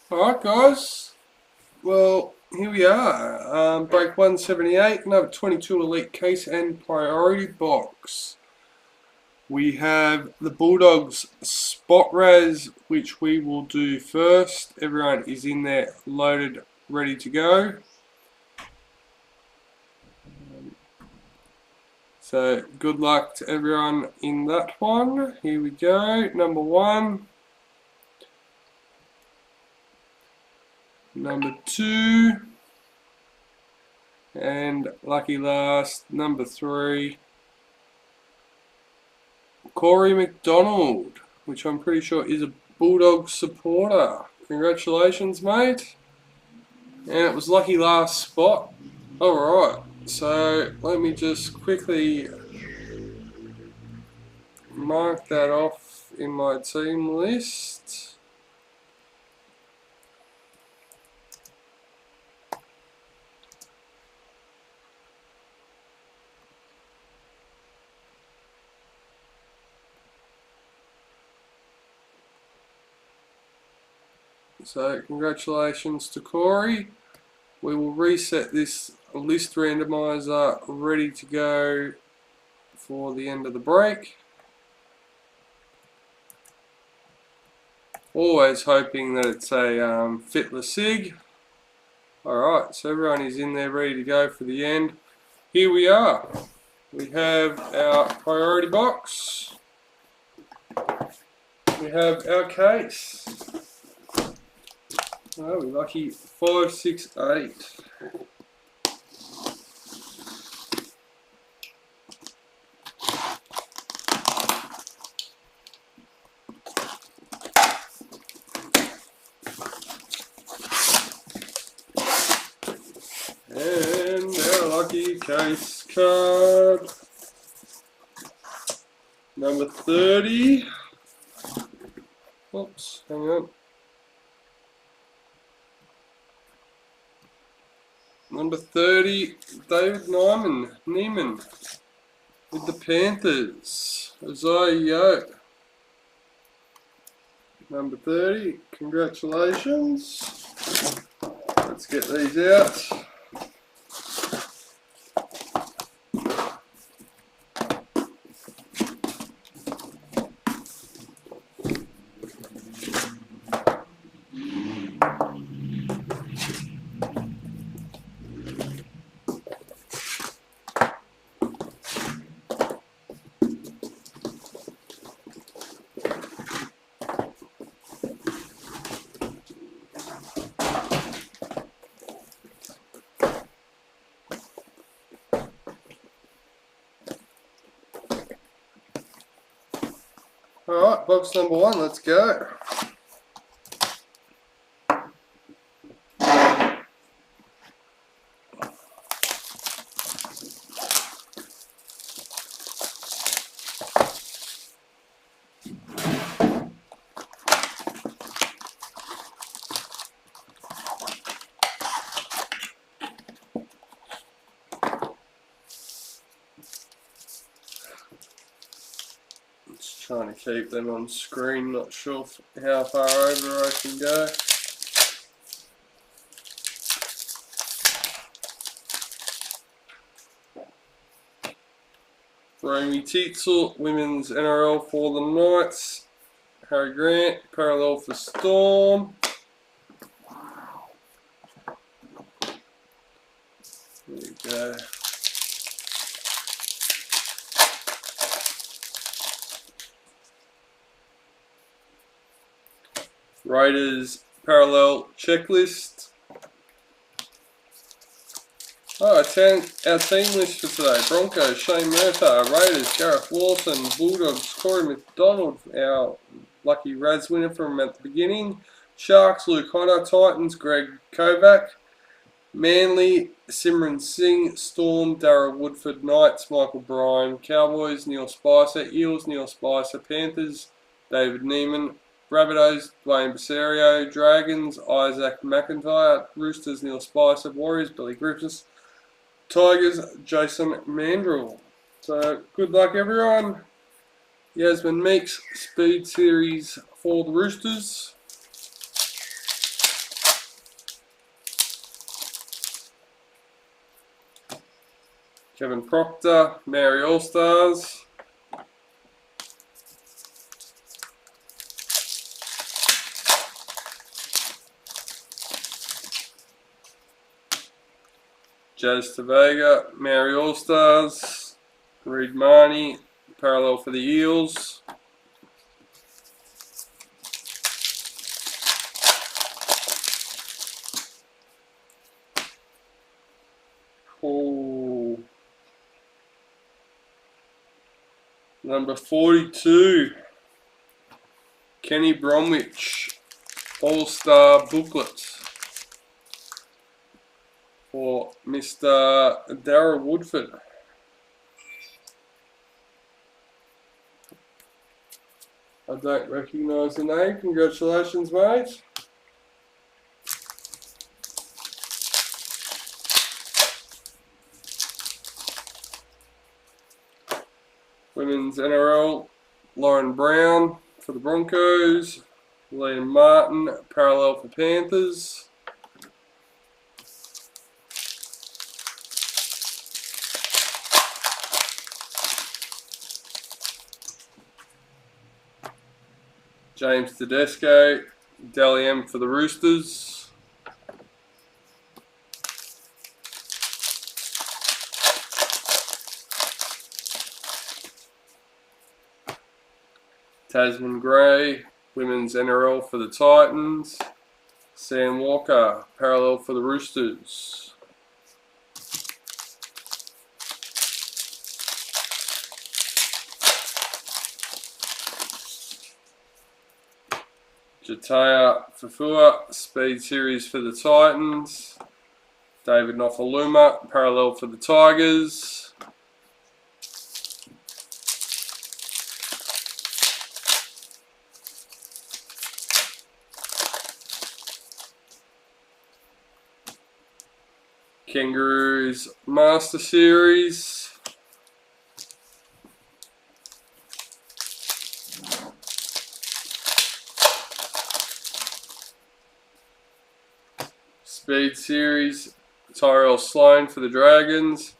Alright guys, well here we are, break 178, another 22 Elite case and priority box. We have the Bulldogs Spot RAZZ, which we will do first. Everyone is in there loaded, ready to go. So good luck to everyone in that one. Here we go, number 1. Number 2, and lucky last, number 3, Corey McDonald, which I'm pretty sure is a Bulldogs supporter. Congratulations, mate. And it was lucky last spot. Alright, so let me just quickly mark that off in my team list. So congratulations to Corey. We will reset this list randomizer ready to go for the end of the break. Always hoping that it's a Fitler Sig. Alright, so everyone is in there ready to go for the end. Here we are. We have our priority box. We have our case. Oh, we're lucky 5, 6, 8. And our lucky case card, number 30. Oops, hang on. Number 30, David Neiman with the Panthers. Isaiah. Number 30, congratulations. Let's get these out. Alright, box number 1, let's go. Trying to keep them on screen, not sure how far over I can go. Romy Teetsel, Women's NRL for the Knights. Harry Grant, parallel for Storm. There we go. Raiders parallel checklist. Oh, our team list for today. Broncos, Shane Murtagh. Raiders, Gareth Lawson. Bulldogs, Corey McDonald, our lucky RAZZ winner from at the beginning. Sharks, Luke Honor. Titans, Greg Kovac. Manly, Simran Singh. Storm, Darryl Woodford. Knights, Michael Bryan. Cowboys, Neil Spicer. Eels, Neil Spicer. Panthers, David Neiman. Rabbitohs, Dwayne Basario. Dragons, Isaac McIntyre. Roosters, Neil Spicer. Warriors, Billy Griffiths. Tigers, Jason Mandrill. So good luck everyone. Yasmin Meeks, Speed Series for the Roosters. Kevin Proctor, Mary All-Stars. Jazz Tavega, Mary All-Stars. Reed Marnie, parallel for the Eels. Oh. Number 42, Kenny Bromwich, All-Star Booklet for Mr. Darryl Woodford. I don't recognise the name. Congratulations, mate. Women's NRL, Lauren Brown for the Broncos. Liam Martin, parallel for Panthers. James Tedesco, Dally M for the Roosters. Tasman Gray, Women's NRL for the Titans. Sam Walker, parallel for the Roosters. Jataya Fafua, Speed Series for the Titans. David Nofaluma, parallel for the Tigers. Kangaroos Master Series. Speed Series, Tyrell Sloan for the Dragons.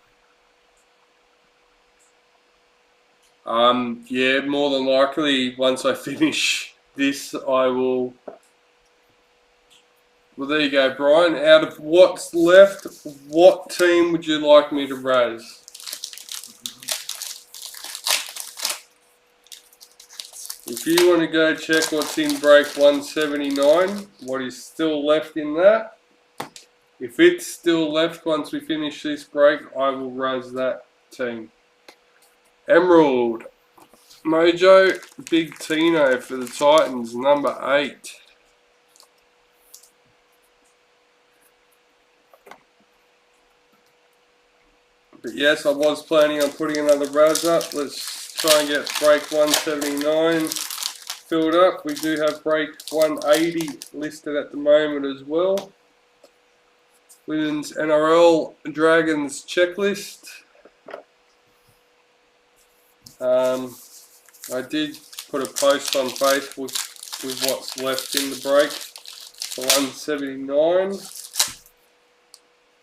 Yeah, more than likely, once I finish this, I will... Well, there you go, Brian. Out of what's left, what team would you like me to raise? If you want to go check what's in break 179, what is still left in that, if it's still left once we finish this break, I will raise that team. Emerald, Mojo, Big Tino for the Titans, number 8. But yes, I was planning on putting another Razz up. Let's try and get break 179 filled up. We do have break 180 listed at the moment as well. Women's NRL Dragons checklist. I did put a post on Facebook with what's left in the break for 179.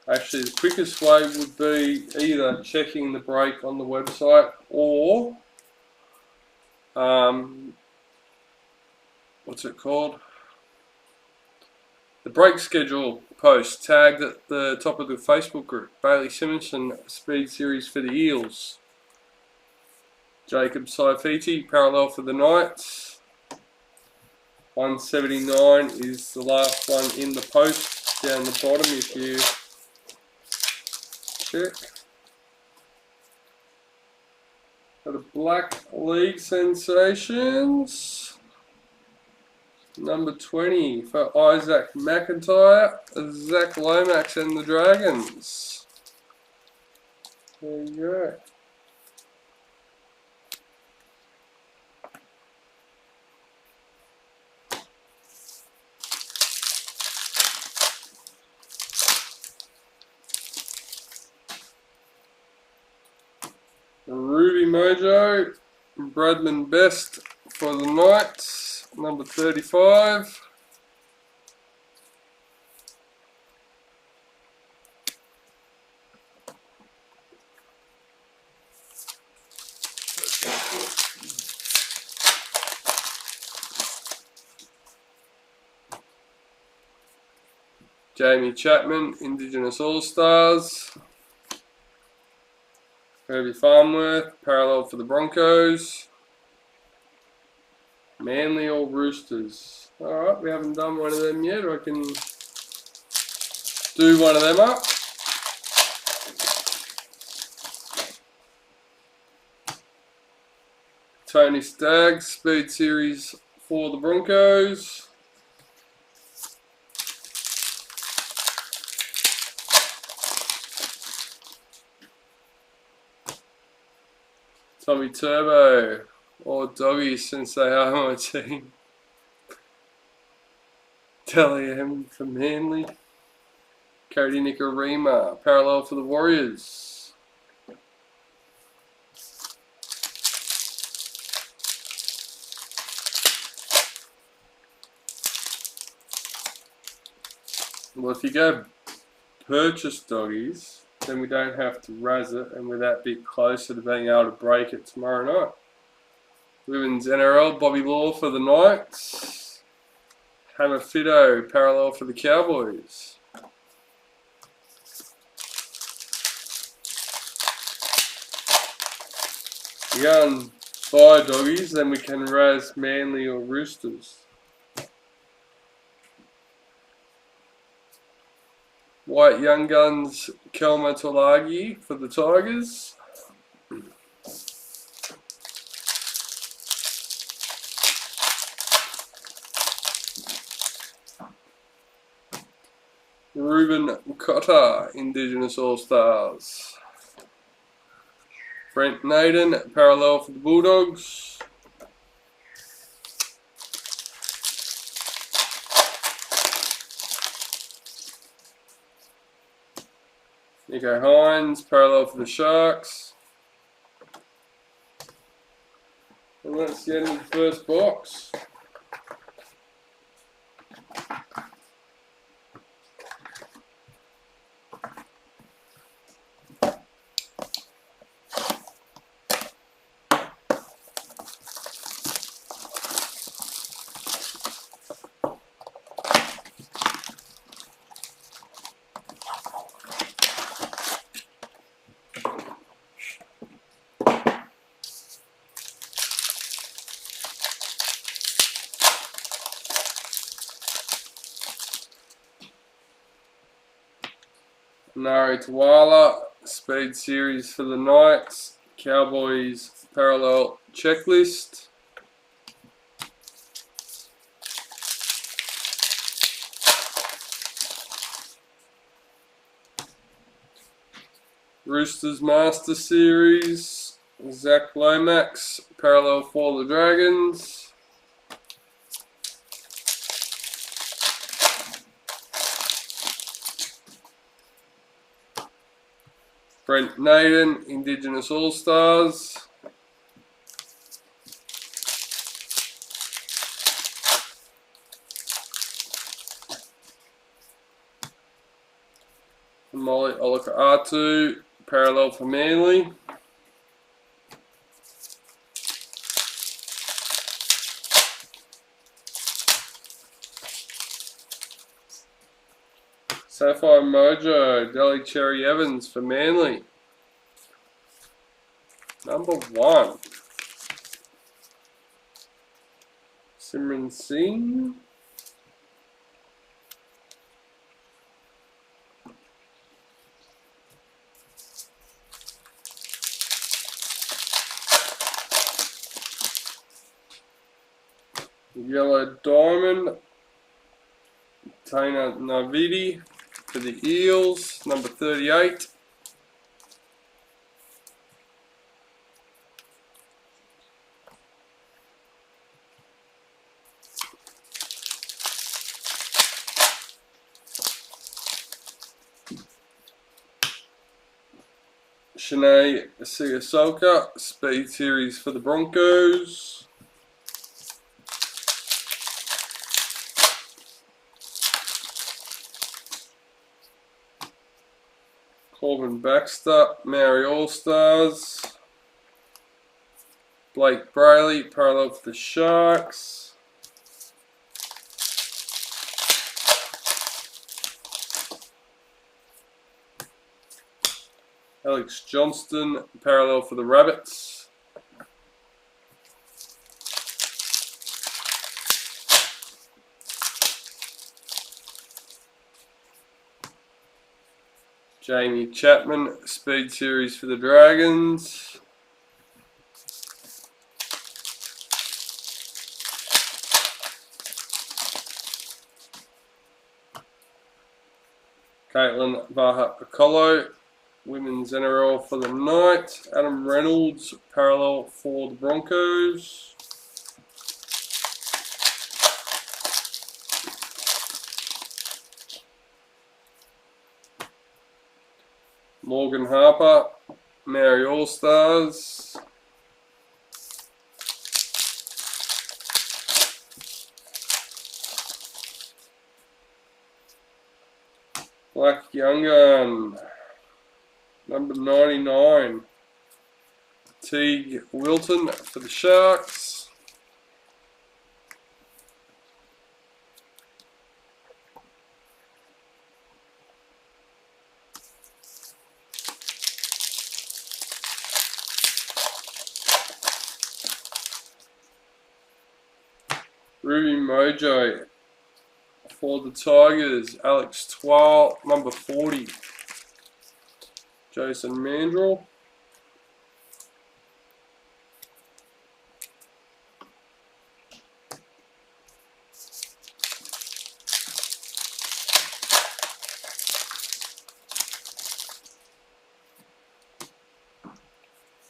Actually, the quickest way would be either checking the break on the website or what's it called? The break schedule post tagged at the top of the Facebook group. Bailey Simonson, Speed Series for the Eels. Jacob Saifiti, parallel for the Knights. 179 is the last one in the post down the bottom if you check. Got a Black League Sensations. Number 20 for Isaac McIntyre, Zach Lomax and the Dragons. There you go. Ruby Mojo, Bradman Best for the Knights, number 35. Jamie Chapman, Indigenous All-Stars. Herbie Farmworth, parallel for the Broncos. Manly or Roosters? Alright, we haven't done one of them yet. I can do one of them up. Tony Staggs, Speed Series for the Broncos. Tommy Turbo, or Doggies since they are my team. Dally M for Manly. Cody Nikorima, parallel for the Warriors. Well, if you go purchase Doggies, then we don't have to razz it, and we're that bit closer to being able to break it tomorrow night. Women's NRL, Bobby Law for the Knights. Hammer Fido, parallel for the Cowboys. You go and buy Doggies, then we can razz Manly or Roosters. White Young Guns, Kelma Tolagi for the Tigers. Ruben Cotter, Indigenous All-Stars. Brent Naden, parallel for the Bulldogs. Nico Hines, parallel for the Sharks. And let's get into the first box. Nari Tuala, Speed Series for the Knights. Cowboys Parallel Checklist. Roosters Master Series. Zach Lomax, parallel for the Dragons. Brent Naden, Indigenous All-Stars. Molly Olakau'atu, parallel for Manly. Sapphire Mojo, Delhi Cherry Evans for Manly. Number 1. Simran Singh. Yellow Diamond, Taina Navidi for the Eels, number 38. Shanae Siasoka, Speed Series for the Broncos. Corbin Baxter, Maori All-Stars. Blake Brayley, parallel for the Sharks. Alex Johnston, parallel for the Rabbits. Jamie Chapman, Speed Series for the Dragons. Caitlin Vaha-Piccolo, Women's NRL for the night. Adam Reynolds, parallel for the Broncos. Morgan Harper, Maori All-Stars. Black Young Gun, number 99. Teague Wilton for the Sharks. Ruby Mojo for the Tigers, Alex Twal, number 40. Jason Mandrell.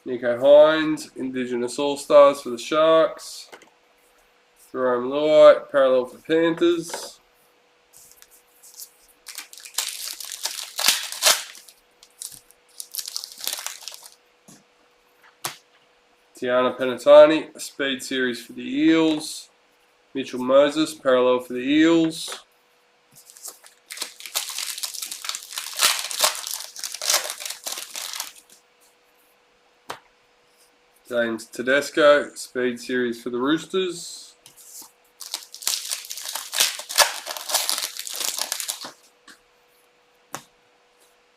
Nico Hines, Indigenous All-Stars for the Sharks. Jerome Luai, parallel for Panthers. Tiana Penatani, Speed Series for the Eels. Mitchell Moses, parallel for the Eels. James Tedesco, Speed Series for the Roosters.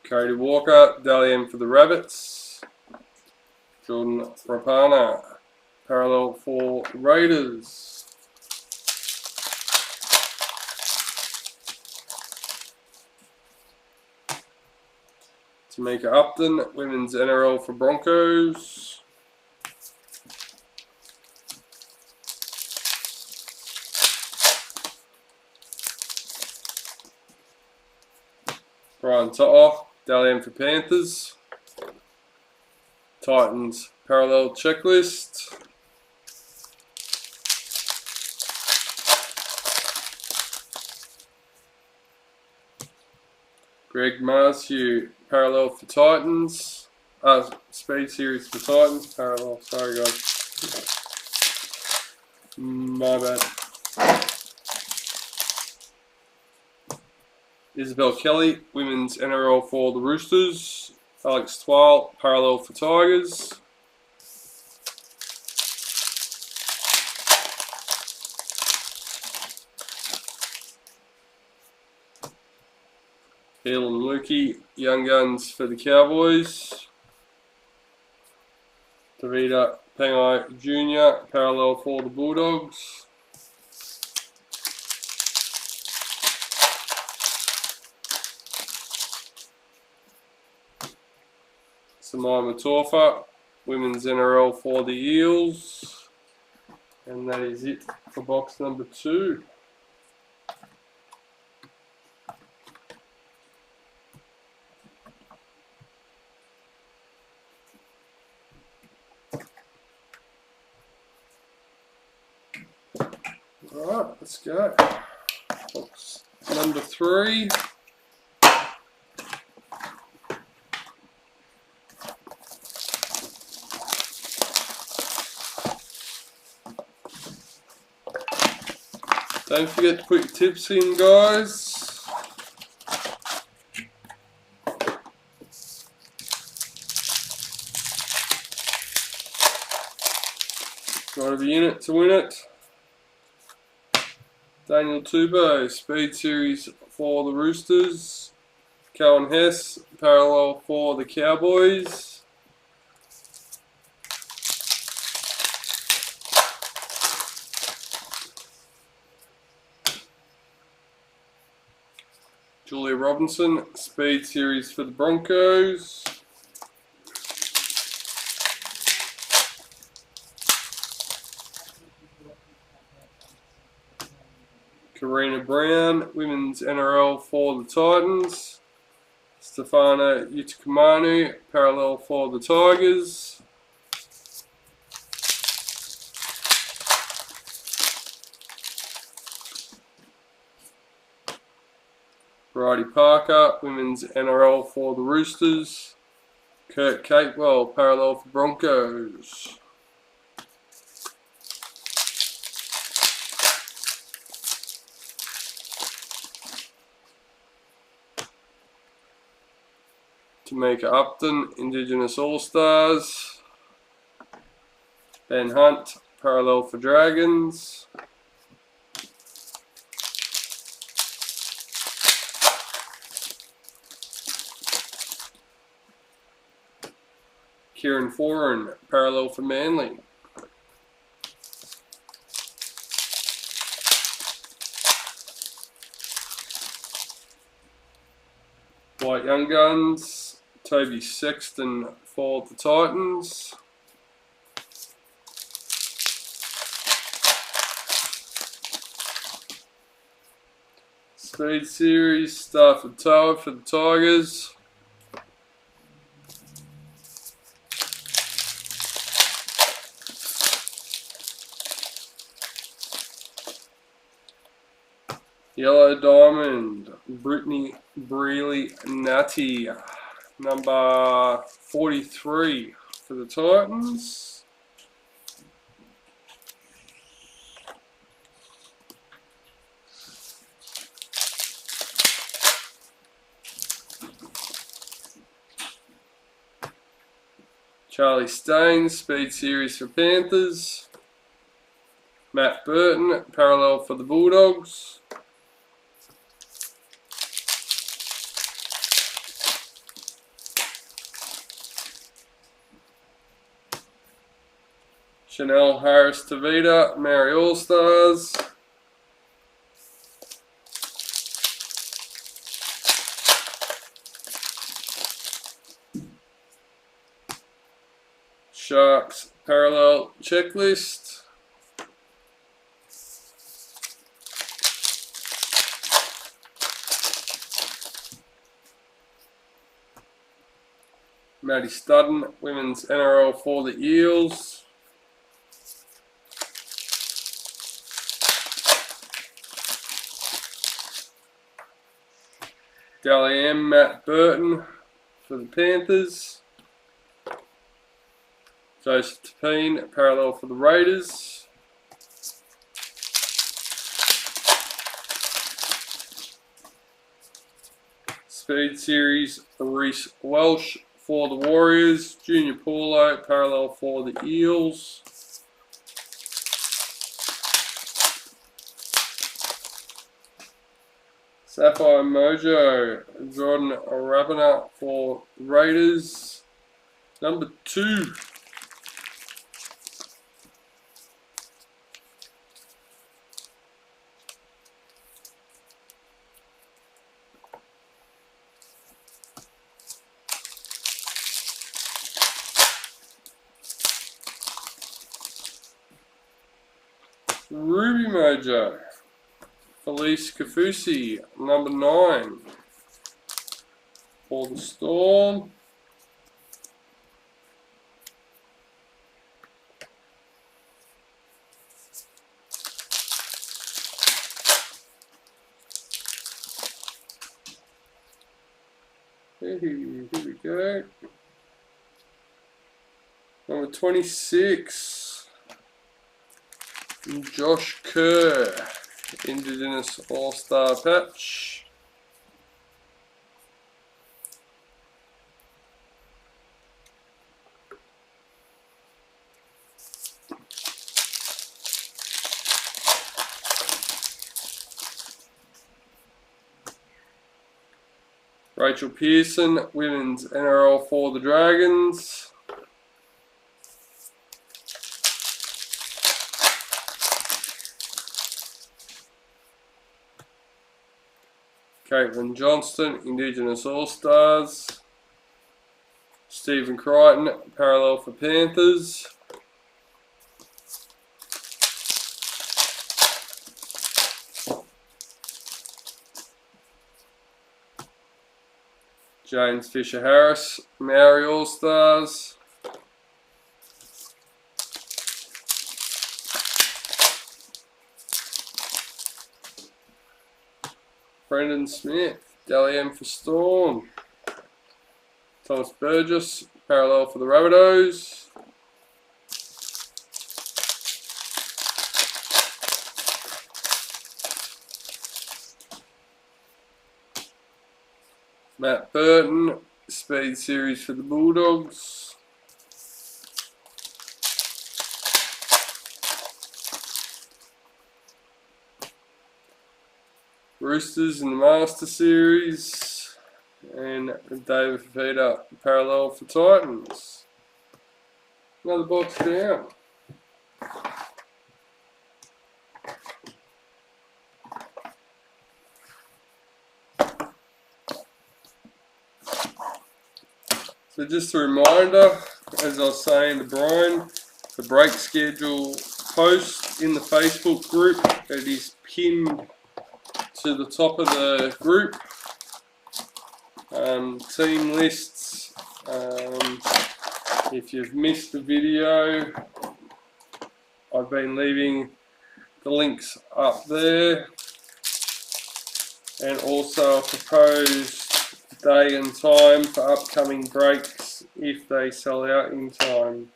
Cody Walker, Dalian for the Rabbits. Jordan Rapana, parallel for Raiders. Tamika Upton, Women's NRL for Broncos. Brian To'o, Dalian for Panthers. Titans parallel checklist. Greg Marsu, parallel for Titans. Speed Series for Titans. Parallel, sorry guys. My bad. Isabel Kelly, Women's NRL for the Roosters. Alex Twal, parallel for Tigers. Keelan Lukey, Young Guns for the Cowboys. Tavita Pengai Jr., parallel for the Bulldogs. Samai Matofa, Women's NRL for the Eels. And that is it for box number 2. Alright, let's go. Box number 3. Don't forget to put your tips in, guys. Gotta be in it to win it. Daniel Tupou, Speed Series for the Roosters. Cohen Hess, parallel for the Cowboys. Julia Robinson, Speed Series for the Broncos. Karina Brown, Women's NRL for the Titans. Stefana Utikamanu, parallel for the Tigers. Bridie Parker, Women's NRL for the Roosters. Kurt Capewell, parallel for Broncos. Tamika Upton, Indigenous All-Stars. Ben Hunt, parallel for Dragons. Kieran Foran, parallel for Manly. White Young Guns, Toby Sexton for the Titans. Speed Series, Stafford Tower for the Tigers. Yellow Diamond, Brittany Brealey Natty, number 43 for the Titans. Charlie Staines, Speed Series for Panthers. Matt Burton, parallel for the Bulldogs. Chanel Harris Tavita, Mary All-Stars. Sharks Parallel Checklist. Maddie Studden, Women's NRL for the Eels. Dally M, Matt Burton for the Panthers. Joseph Tapine, parallel for the Raiders. Speed Series, Reece Welsh for the Warriors. Junior Paulo, parallel for the Eels. Sapphire Mojo, Jordan Rabina for Raiders. Number 2. Ruby Mojo, Felice Kafusi, number 9 for the Storm. Here we go. Number 26, Josh Kerr, Indigenous All-Star patch. Rachel Pearson, Women's NRL for the Dragons. Caitlin Johnston, Indigenous All-Stars. Stephen Crichton, parallel for Panthers. James Fisher-Harris, Maori All-Stars. Brendan Smith, Dally M for Storm. Thomas Burgess, parallel for the Rabbitohs. Matt Burton, Speed Series for the Bulldogs. Roosters in the Master Series, and David Fafita, parallel for Titans. Another box down. So just a reminder, as I was saying to Brian, the break schedule post in the Facebook group, it is pinned to the top of the group. Team lists, if you've missed the video, I've been leaving the links up there, and also a proposed day and time for upcoming breaks if they sell out in time.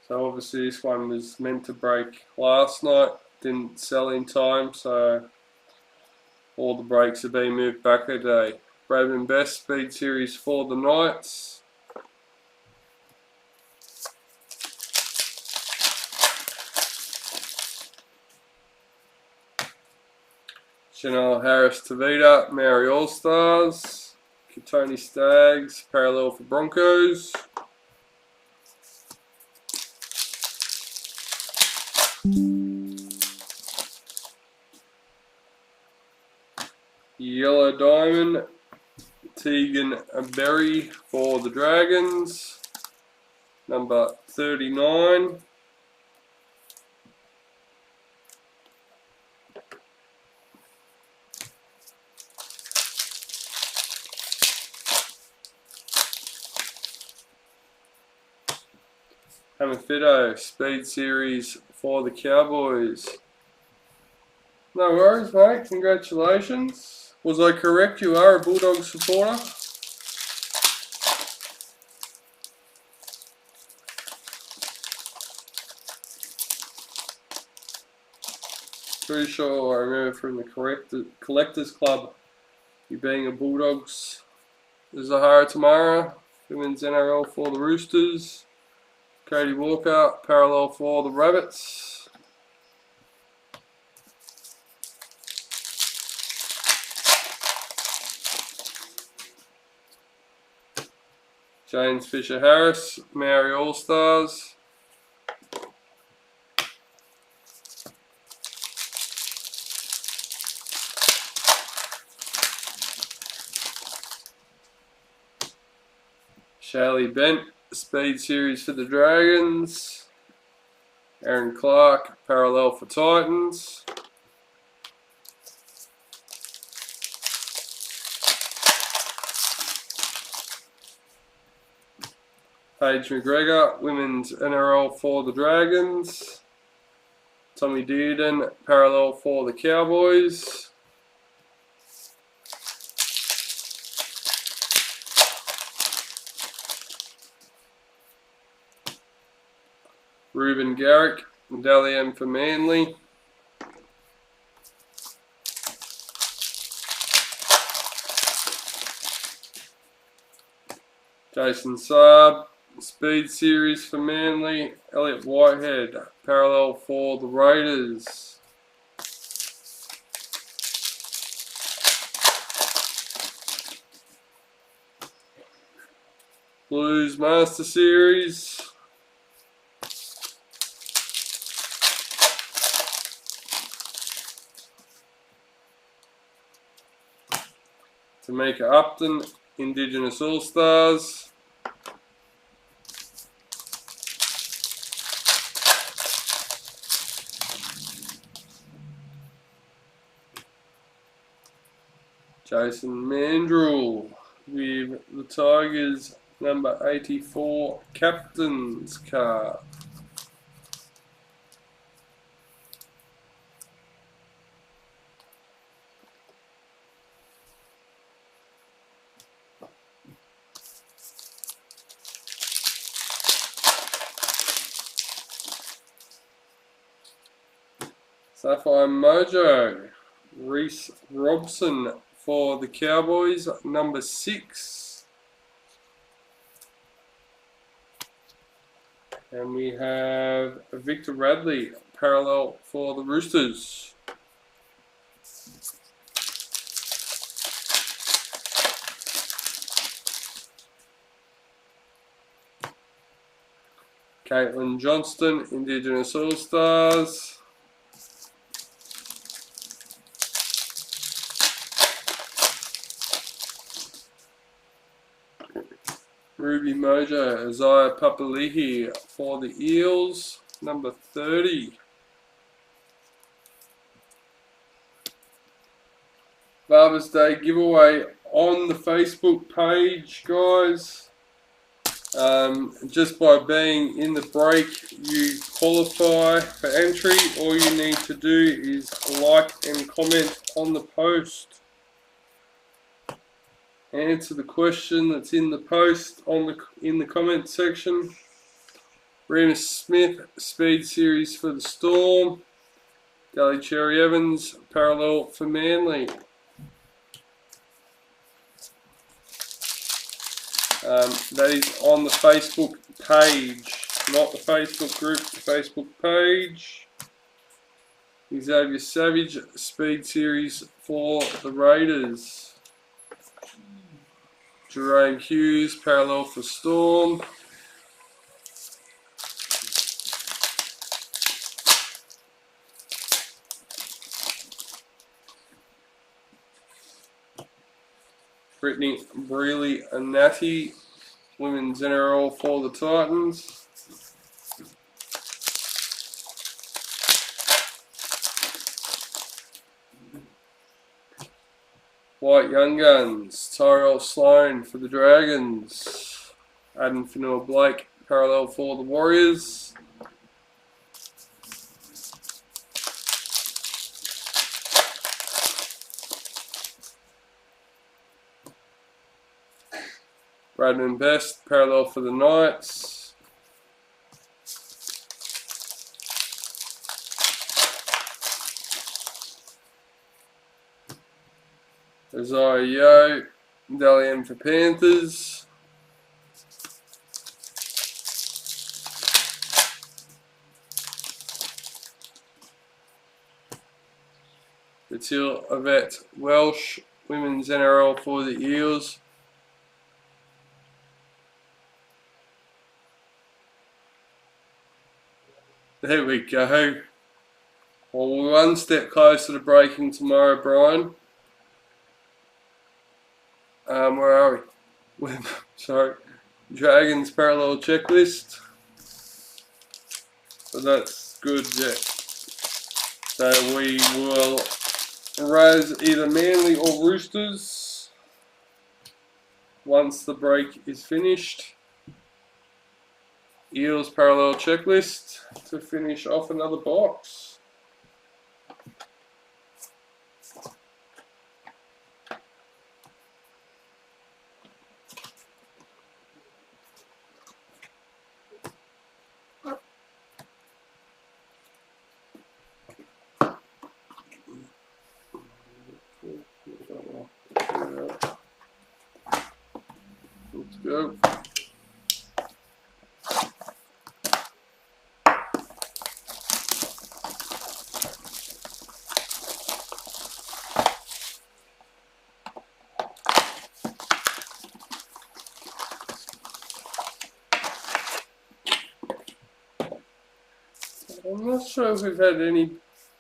So obviously this one was meant to break last night, didn't sell in time, so all the breaks have been moved back a day. Braden Best, Speed Series for the Knights. Chanel Harris Tavita, Maori All-Stars. Tony Staggs, parallel for Broncos. Yellow Diamond, Tegan Berry for the Dragons, number 39. Hamafito, Speed Series for the Cowboys. No worries, mate. Congratulations. Was I correct? You are a Bulldogs supporter? Pretty sure I remember from the Collectors Club, you being a Bulldogs. Zahara Tamara, Women's NRL for the Roosters. Cody Walker, parallel for the Rabbits. James Fisher-Harris, Maori All-Stars. Shaylee Bent, Speed Series for the Dragons. Aaron Clark, parallel for Titans. Paige McGregor, Women's NRL for the Dragons. Tommy Dearden, parallel for the Cowboys. Ruben Garrick, Dally M for Manly. Jason Saab, Speed Series for Manly. Elliot Whitehead, parallel for the Raiders. Blues Master Series. Tamika Upton, Indigenous All-Stars. Jason Mandrell with the Tigers, number 84, Captain's card. Sapphire Mojo, Reese Robson for the Cowboys, number 6. And we have Victor Radley, parallel for the Roosters. Caitlin Johnston, Indigenous All-Stars. Ruby Mojo, Isaiah Papali'i for the Eels, number 30. Father's Day giveaway on the Facebook page, guys. Just by being in the break, you qualify for entry. All you need to do is like and comment on the post. Answer the question that's in the post in the comment section. Remus Smith, Speed Series for the Storm. Daly Cherry Evans, parallel for Manly. That is on the Facebook page, not the Facebook group, the Facebook page. Xavier Savage, Speed Series for the Raiders. Jerome Hughes, parallel for Storm. Brittany Brealey and Natty, Women's NRL for the Titans. White Young Guns, Tyrell Sloan for the Dragons. Adam Fanua Blake, parallel for the Warriors. Bradman Best, parallel for the Knights. Isaiah Yeo, Dalian for Panthers. Batil Yvette Welsh, Women's NRL for the Eels. There we go. Well, we're one step closer to breaking tomorrow, Brian. Where are we? Sorry. Dragons parallel checklist. So that's good, yeah. So we will raise either Manly or Roosters once the break is finished. Eels parallel checklist to finish off another box. Let's go. I'm not sure if we've had any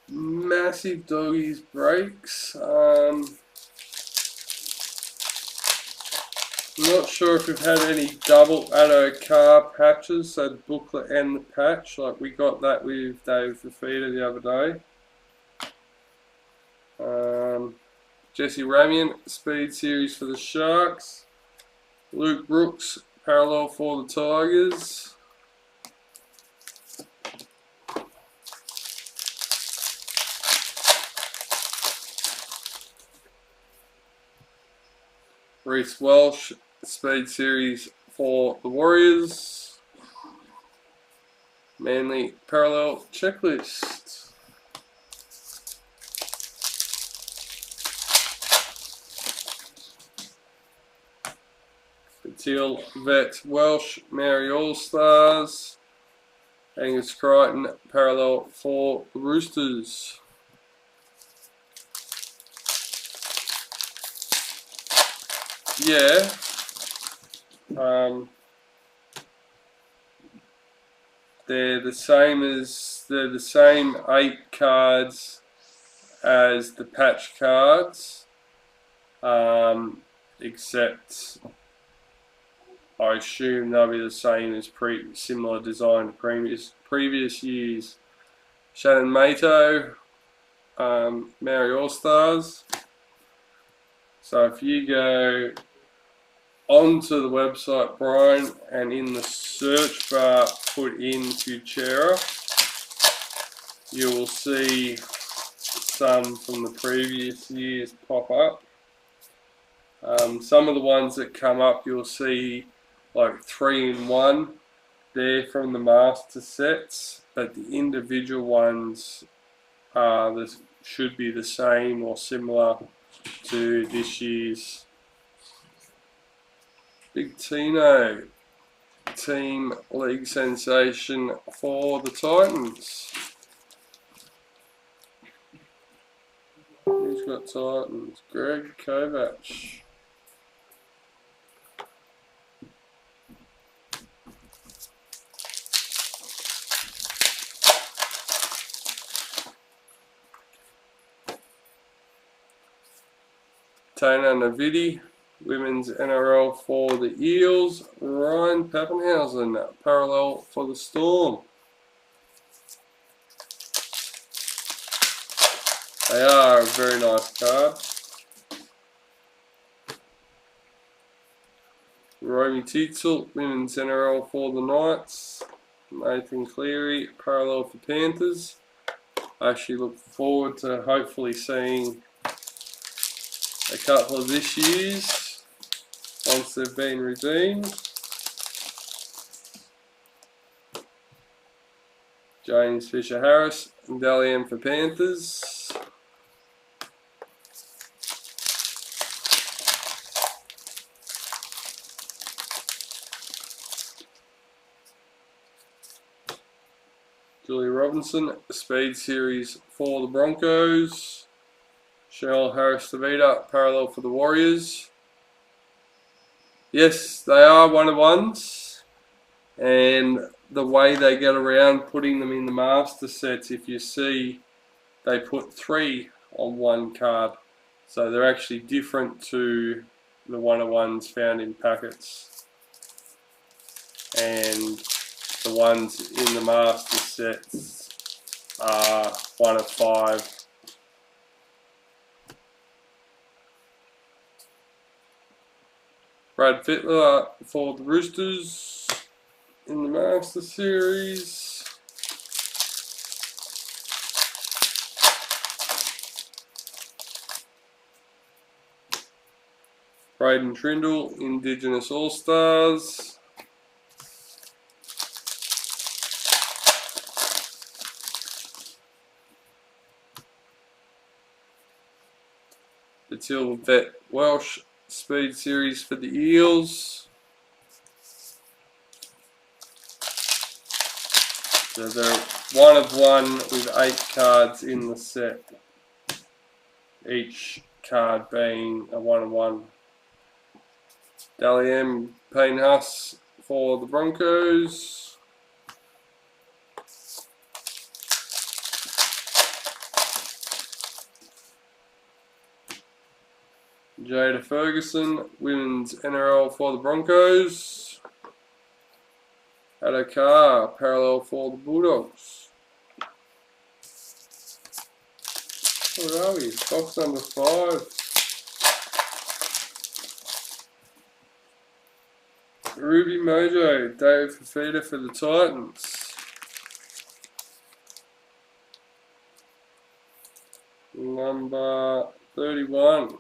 massive doggies breaks. Not sure if we've had any double addo car patches, so the booklet and the patch, like we got that with Dave the Feeder the other day. Jesse Ramian, Speed Series for the Sharks. Luke Brooks, parallel for the Tigers. Reece Welsh, Speed Series for the Warriors. Manly Parallel Checklist. Teal Vet Welsh, Mary All Stars. Angus Crichton, parallel for the Roosters. Yeah. They're the same 8 cards as the patch cards, except I assume they'll be the same as similar design to previous years. Shannon Mato, Mary All Stars. So if you go onto the website, Brian, and in the search bar put in Futura, you will see some from the previous years pop up. Some of the ones that come up, you'll see like 3 in 1 there from the master sets, but the individual ones should be the same or similar to this year's. Big Tino, team league sensation for the Titans. Who's got Titans? Greg Kovac. Tana Navidi, Women's NRL for the Eels. Ryan Pappenhausen, parallel for the Storm. They are a very nice card. Romy Tietzel, Women's NRL for the Knights. Nathan Cleary, parallel for Panthers. I actually look forward to hopefully seeing a couple of this year's once they've been redeemed. James Fisher-Harris and Dally M for Panthers. Julia Robinson, Speed Series for the Broncos. Cheryl Harris-Tavita, parallel for the Warriors. Yes, they are 1-of-1s, and the way they get around putting them in the master sets, if you see, they put 3 on 1 card, so they're actually different to the 1-of-1s found in packets, and the ones in the master sets are 1-of-5. Brad Fittler for the Roosters in the Master Series. Braden Trindle, Indigenous All-Stars. Batil Vet Welsh, Speed Series for the Eels. So they're 1-of-1 with 8 cards in the set, each card being a 1-of-1. Dally M Payne Huss for the Broncos. Jada Ferguson, women's NRL for the Broncos. Adokar, parallel for the Bulldogs. Where are we? Box number 5. Ruby Mojo, Dave Fafita for the Titans. Number 31.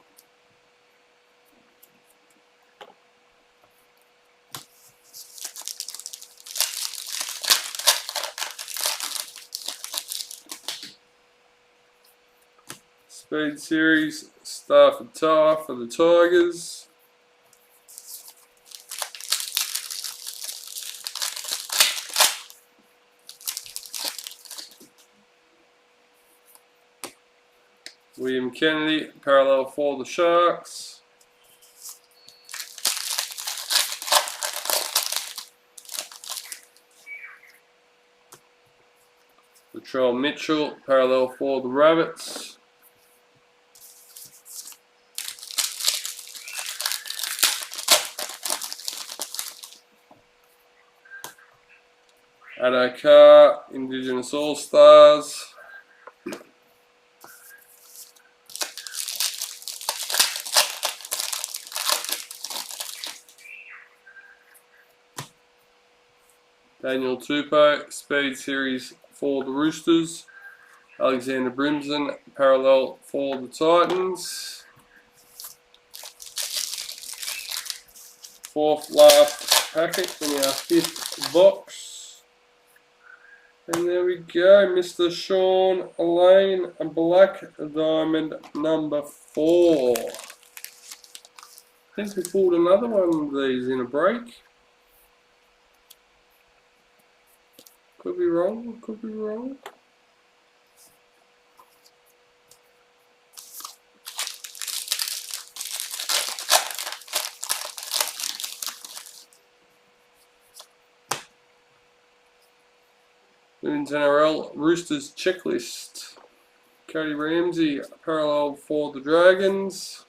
Speed Series, Stafford Tar for the Tigers. William Kennedy, parallel for the Sharks. Latrell Mitchell, parallel for the Rabbits. Adokar, Indigenous All-Stars. Daniel Tupou, Speed Series for the Roosters. Alexander Brimson, parallel for the Titans. Fourth last packet in our 5th box. And there we go, Mr. Sean Lane, a black diamond number 4. I think we pulled another one of these in a break. Could be wrong, could be wrong. Women's NRL Roosters Checklist. Cody Ramsey, parallel for the Dragons.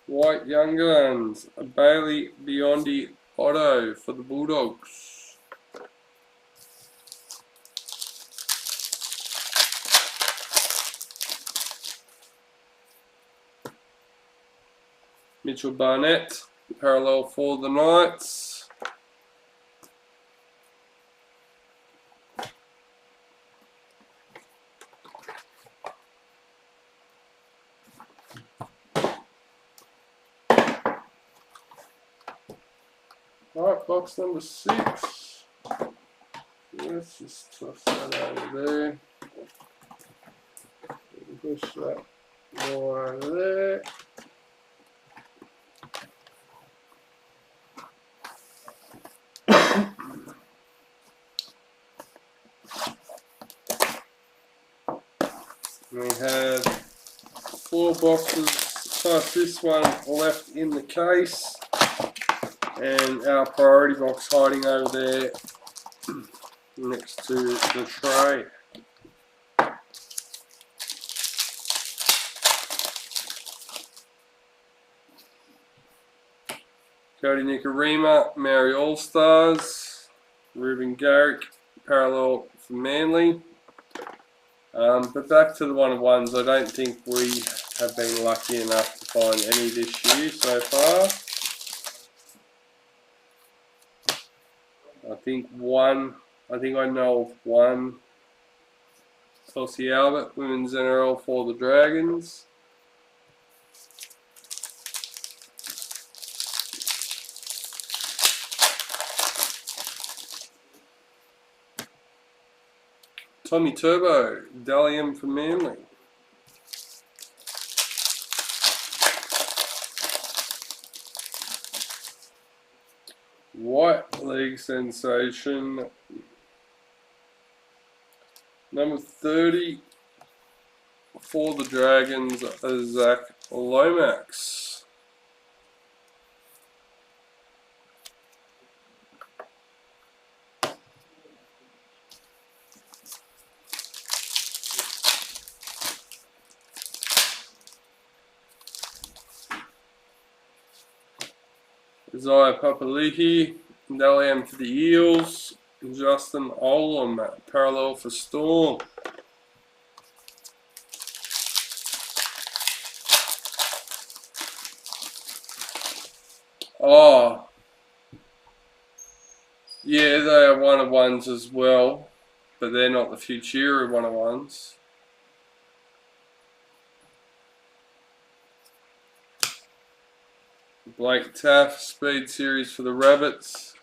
White Young Guns, Bailey Biondi Otto for the Bulldogs. Mitchell Barnett, parallel for the Knights. Alright, box number 6. Let's just toss that over there. Push that more over there. We have 4 boxes plus this one left in the case, and our priority box hiding over there next to the tray. Cody Nikorima, Maori All-Stars. Ruben Garrick, parallel for Manly. But back to the one-of-ones, I don't think we have been lucky enough to find any this year so far. I think I know of one. Tulsi Albert, Women's NRL for the Dragons. Tommy Turbo, Dalian for Manly. White League Sensation, number 30 for the Dragons, Zach Lomax. Isaiah Papali'i, Dalian for the Eels, Justin Olam, parallel for Storm. Oh, yeah, they are one-of-ones as well, but they're not the Futuri one-of-ones. Blake Taff, Speed Series for the Rabbits.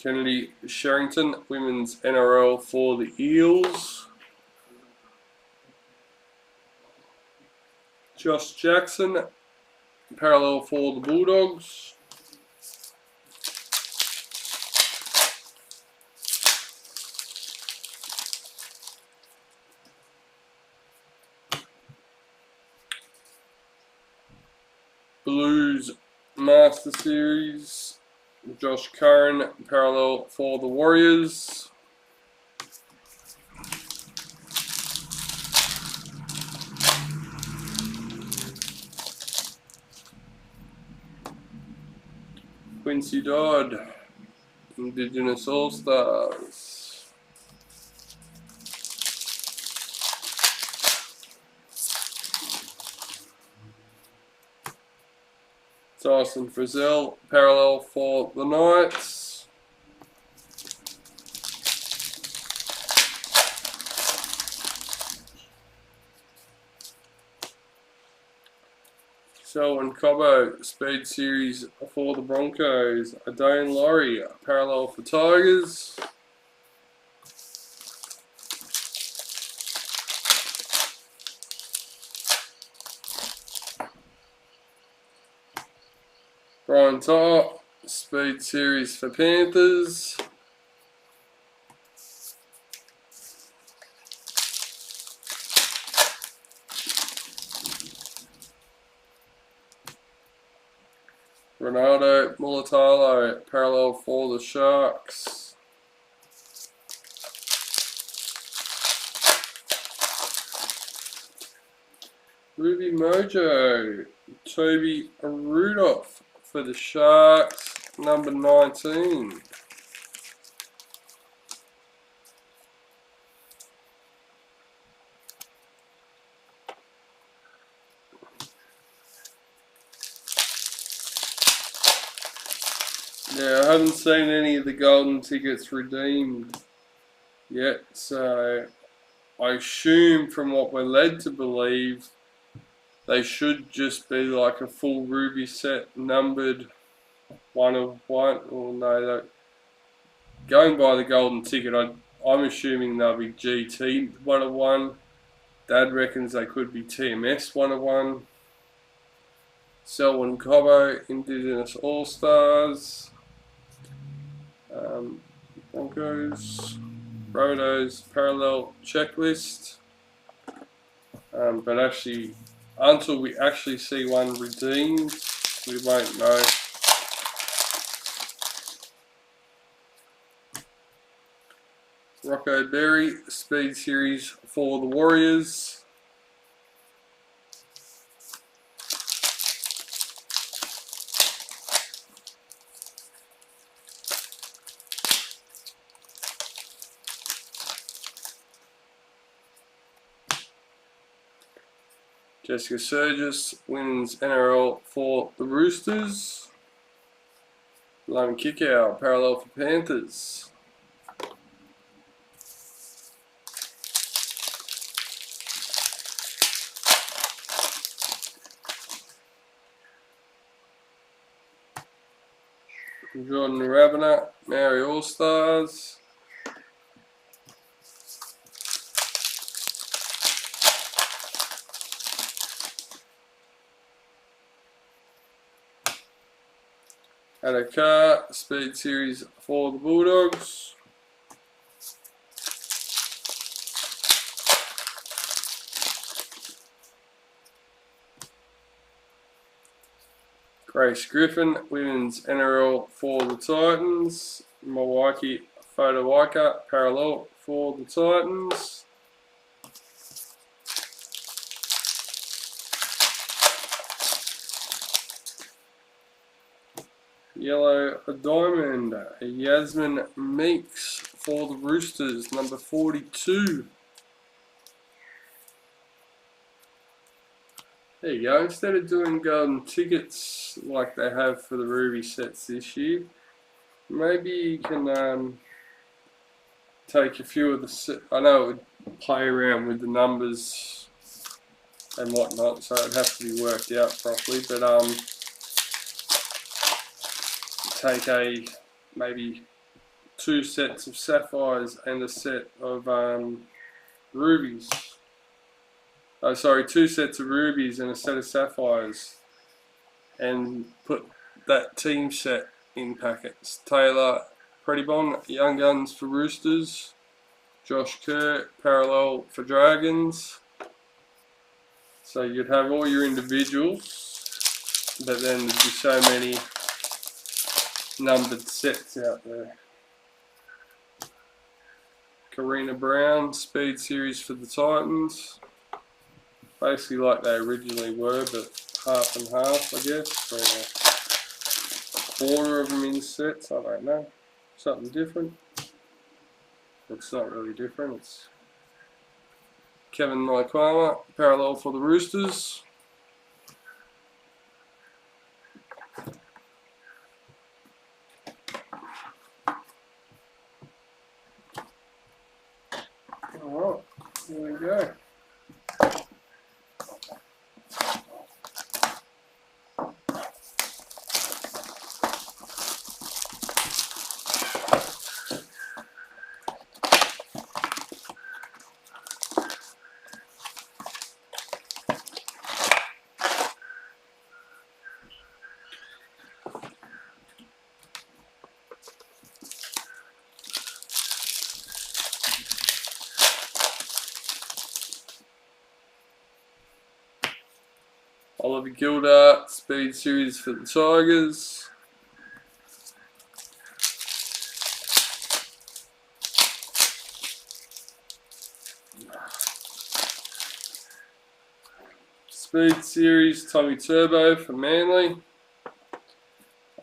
Kennedy Sherrington, Women's NRL for the Eels. Josh Jackson, parallel for the Bulldogs. Blues Master Series, Josh Curran, parallel for the Warriors. Quincy Dodd, Indigenous All-Stars. Tyson Frizzell, parallel for the Knights. Selwyn Cobbo, Speed Series for the Broncos. Adane Laurie, parallel for Tigers. Brian To'o, Speed Series for Panthers. Ronaldo Mulatalo, parallel for the Sharks. Ruby Mojo, Toby Rudolph for the Sharks, number 19. Yeah, I haven't seen any of the golden tickets redeemed yet, so I assume from what we're led to believe they should just be like a full ruby set, numbered one of one. Or no, going by the golden ticket, I'm assuming they'll be GT one of one. Dad reckons they could be TMS one of one. Selwyn Cobbo, Indigenous All-Stars. Broncos, Rotos, parallel checklist. But actually, until we actually see one redeemed, we won't know. Rocco Berry, Speed Series for the Warriors. Jessica Surgis, Women's NRL for the Roosters. Lone Kickout, parallel for Panthers. Jordan Rabiner, Maori All-Stars. Adaka, Speed Series for the Bulldogs. Grace Griffin, Women's NRL for the Titans. Milwaukee photo icon parallel for the Titans. Yellow diamond, Yasmin Meeks for the Roosters, number 42. There you go. Instead of doing golden tickets like they have for the Ruby sets this year, maybe you can take a few of the I know it would play around with the numbers and whatnot, so it'd have to be worked out properly, but take maybe 2 sets of sapphires and a set of rubies. Oh, sorry, 2 sets of rubies and a set of sapphires, and put that team set in packets. Taylor Prettybon, Young Guns for Roosters. Josh Kerr, parallel for Dragons. So you'd have all your individuals, but then there'd be so many numbered sets out there. Karina Brown, Speed Series for the Titans. Basically like they originally were, but half and half, I guess. Or a quarter of them in sets, I don't know. Something different. It's not really different. It's Kevin Naikwama, parallel for the Roosters. Alright, there we go. Oliver Gilder, Speed Series for the Tigers. Speed Series, Tommy Turbo for Manly.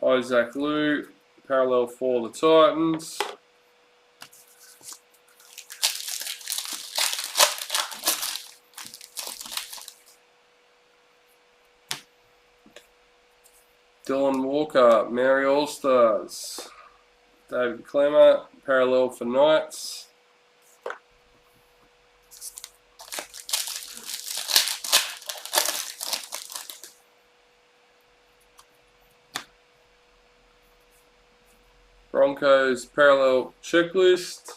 Isaac Liu, parallel for the Titans. Dylan Walker, Mary All-Stars. David Clemmer, parallel for Knights. Broncos, parallel checklist.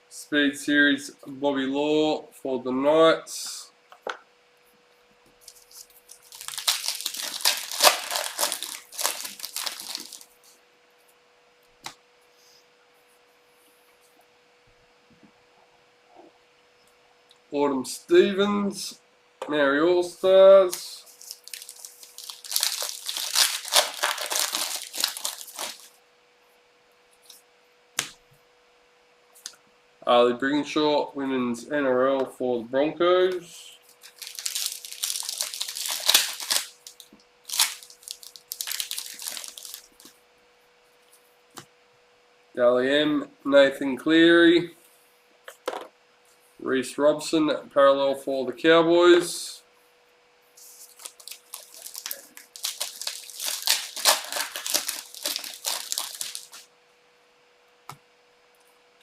Speed Series, Bobby Law for the Knights. Autumn Stevens, Mary All-Stars. Ali Bringshaw, Women's NRL for the Broncos. Dally M, Nathan Cleary. Reece Robson, parallel for the Cowboys.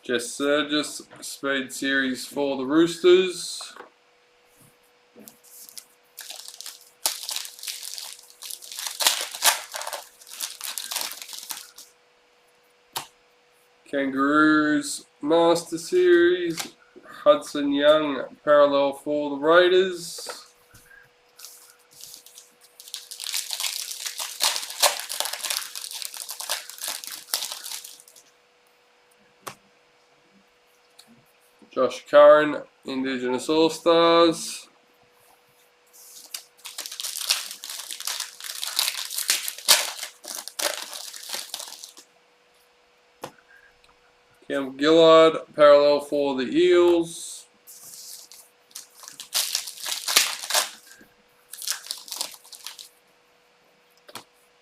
Jess Surgis, Speed Series for the Roosters. Kangaroos, Master Series. Hudson Young, parallel for the Raiders. Josh Curran, Indigenous All-Stars. Cam Gillard, parallel for the Eels.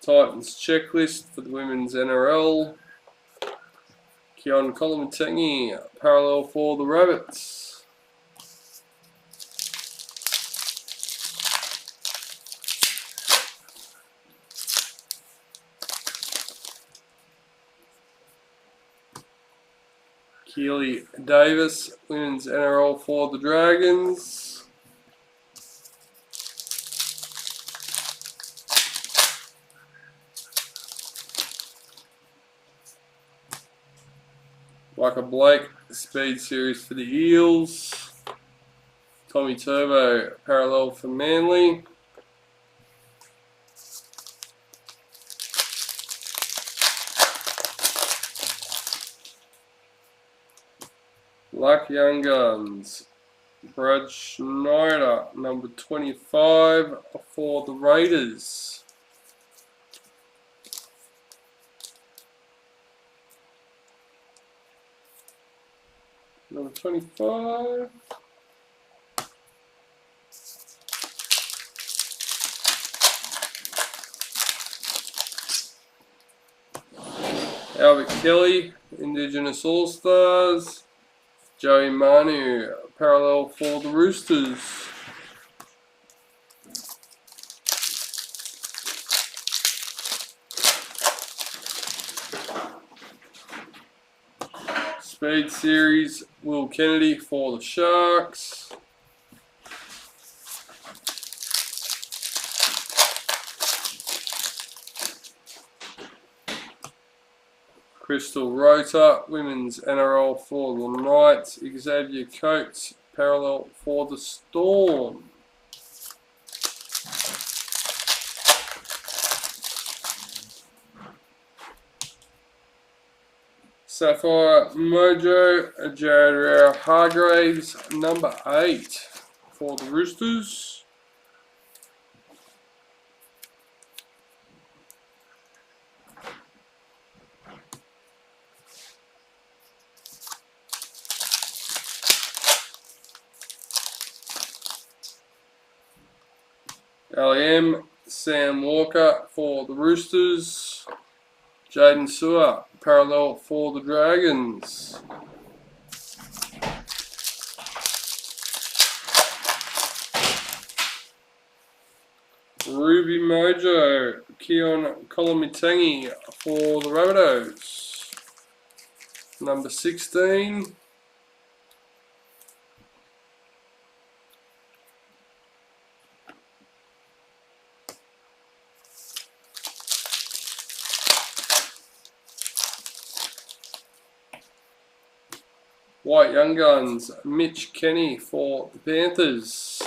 Titans checklist for the women's NRL. Keon Kolomatangi, parallel for the Rabbits. Keely Davis, women's NRL for the Dragons. Micah Blake, speed series for the Eels. Tommy Turbo, parallel for Manly. Luck Young Guns, Brad Schneider, number 25 for the Raiders. Number 25. Albert Kelly, Indigenous All-Stars. Joey Manu, parallel for the Roosters. Speed series, Will Kennedy for the Sharks. Crystal Rota, women's NRL for the Knights. Xavier Coates, parallel for the Storm. Sapphire Mojo, Jared Hargraves, number 8 for the Roosters. LM, Sam Walker for the Roosters. Jaden Sewer, parallel for the Dragons. Ruby Mojo, Keon Kolomatangi for the Rabbitohs. Number 16. White Young Guns, Mitch Kenny for the Panthers.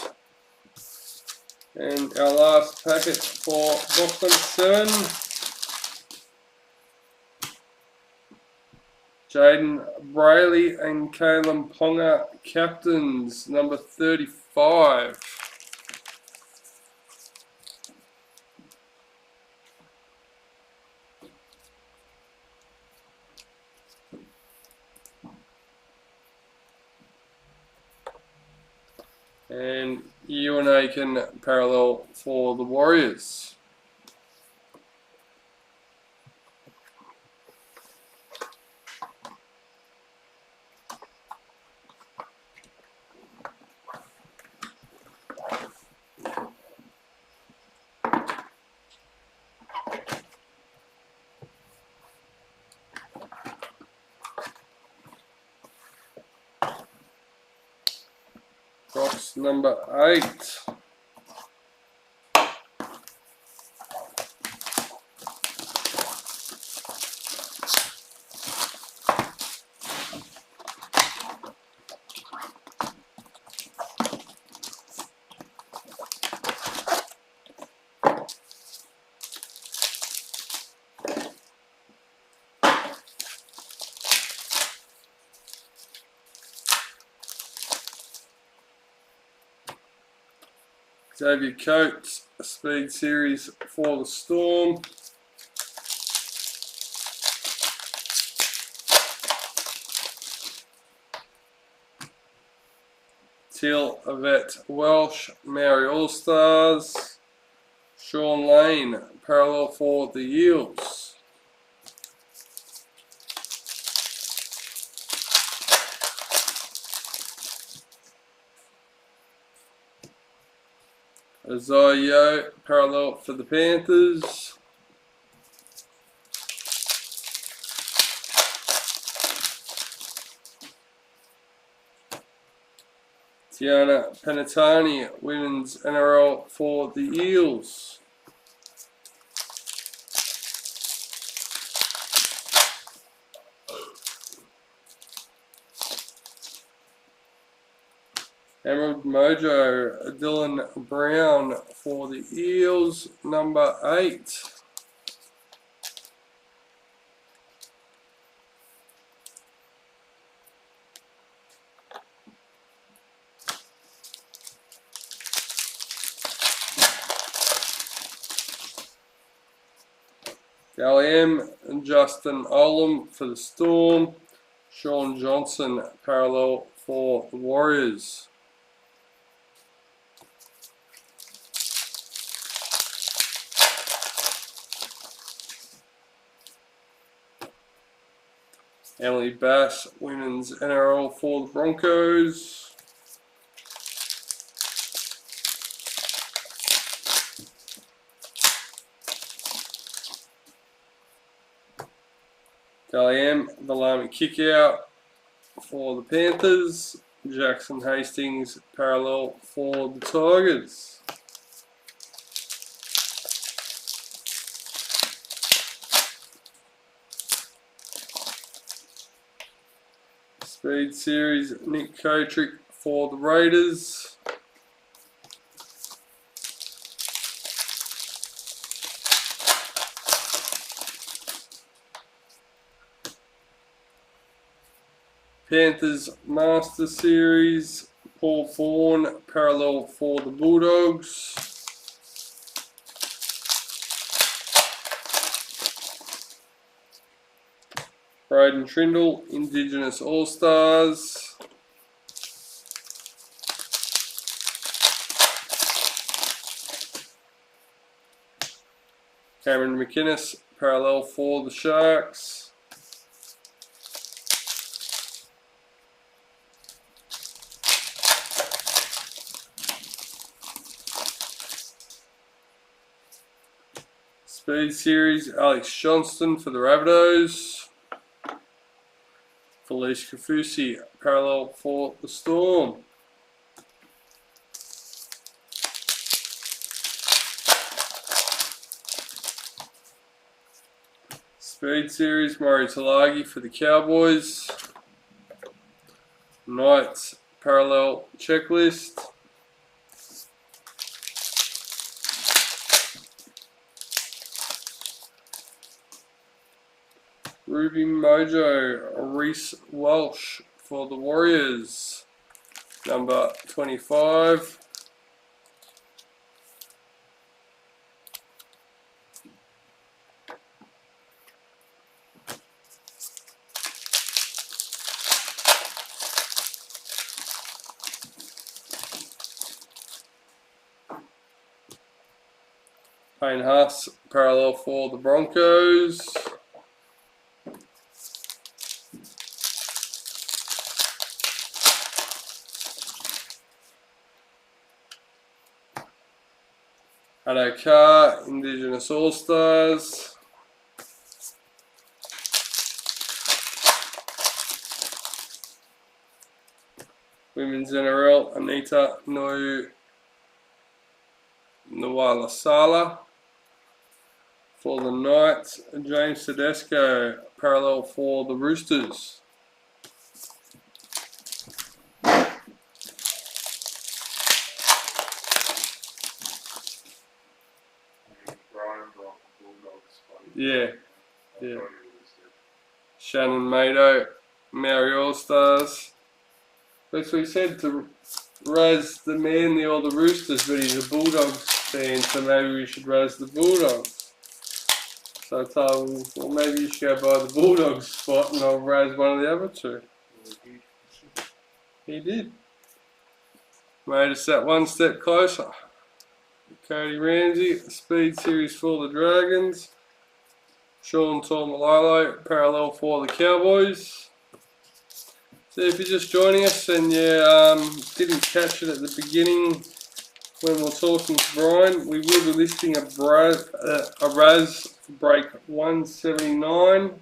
And our last packet for box number 7. Jaden Brayley and Caleb Ponga, captains, number 35. And Ewan Aiken, parallel for the Warriors. Box number 8. Xavier Coates, a speed series for the Storm. Teal Yvette Welsh, Maori All-Stars. Sean Lane, parallel for the Eels. Isaiah, parallel for the Panthers. Tiana Penatani, women's NRL for the Eels. Emerald Mojo, Dylan Brown for the Eels, number 8. Dalian and Justin Olam for the Storm. Sean Johnson, parallel for the Warriors. Emily Bass, women's NRL for the Broncos. Dalian, the Lamy Kickout for the Panthers. Jackson Hastings, parallel for the Tigers. Speed Series, Nick Kotrick for the Raiders. Panthers Master Series, Paul Vaughan, parallel for the Bulldogs. Braden Trindle, Indigenous All-Stars. Cameron McInnes, parallel for the Sharks. Speed Series, Alex Johnston for the Rabbitohs. Felice Kafusi, parallel for the Storm. Speed Series, Murray Talagi for the Cowboys. Knights, parallel checklist. Ruby Mojo, Reese Welsh for the Warriors, number 25. Payne Haas, parallel for the Broncos. Addo Carr, Indigenous All-Stars. Women's NRL, Anita Nuwalasala for the Knights. James Tedesco, parallel for the Roosters. Yeah. Shannon Mado, Maori All-Stars. That's what he said, to razz the Manly or the Roosters, but he's a Bulldogs fan, so maybe we should razz the Bulldogs. So I told him, well, maybe you should go buy the Bulldogs spot and I'll razz one of the other two. He did. Made us that one step closer. Cody Ramsey, Speed Series for the Dragons. Sean Taumalolo, parallel for the Cowboys. So if you're just joining us and you didn't catch it at the beginning when we were talking to Brian, we will be listing a RAZZ for break 179.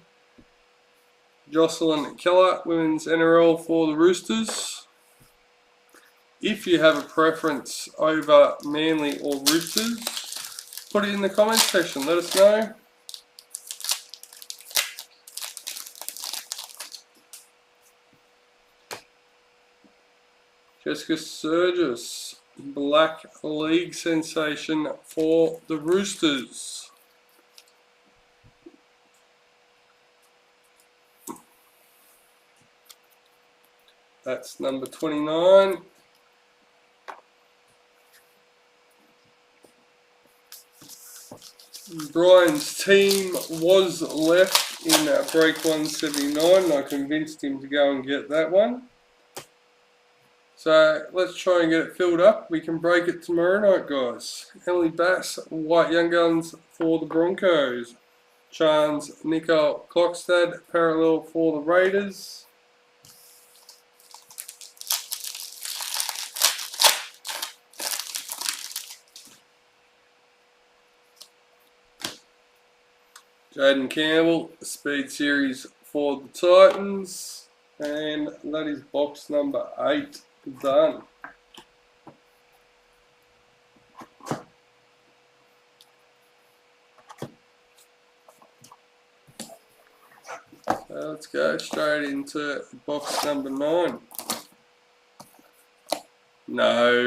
Jocelyn Keller, Women's NRL for the Roosters. If you have a preference over Manly or Roosters, put it in the comments section, let us know. Jessica Sturgis, Black League sensation for the Roosters. That's number 29. Brian's team was left in break 179. I convinced him to go and get that one. So let's try and get it filled up. We can break it tomorrow night, guys. Emily Bass, White Young Guns for the Broncos. Chance Nicole Klokstad, parallel for the Raiders. Jaden Campbell, Speed Series for the Titans. And that is box number 8 done. So let's go straight into box number 9. No.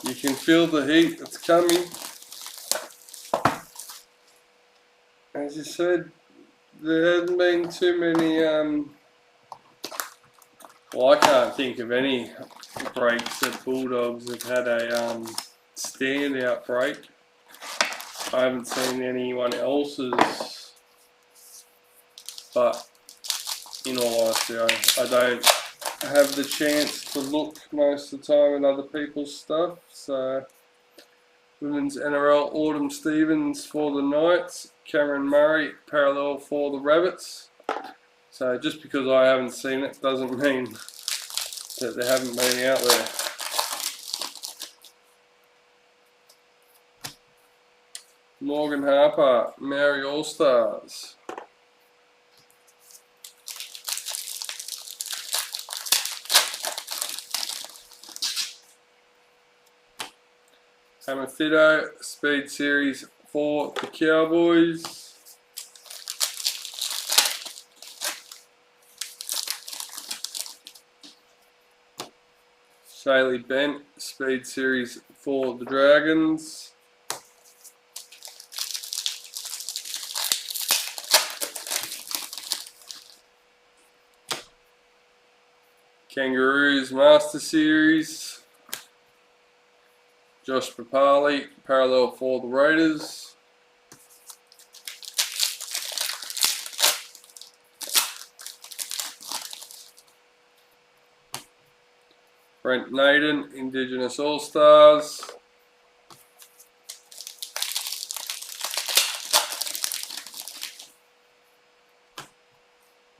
You can feel the heat, it's coming. As you said, there hasn't been too many, well, I can't think of any breaks that Bulldogs have had a standout break. I haven't seen anyone else's, but in all honesty, I don't have the chance to look most of the time at other people's stuff. So, Women's NRL Autumn Stevens for the Knights, Cameron Murray parallel for the Rabbits. So just because I haven't seen it doesn't mean that they haven't been out there. Morgan Harper, Maori All Stars. Amafito, Speed Series for the Cowboys. Shaylee Bent, Speed Series for the Dragons. Kangaroos Master Series. Josh Papali, parallel for the Raiders. Brent Naden, Indigenous All-Stars.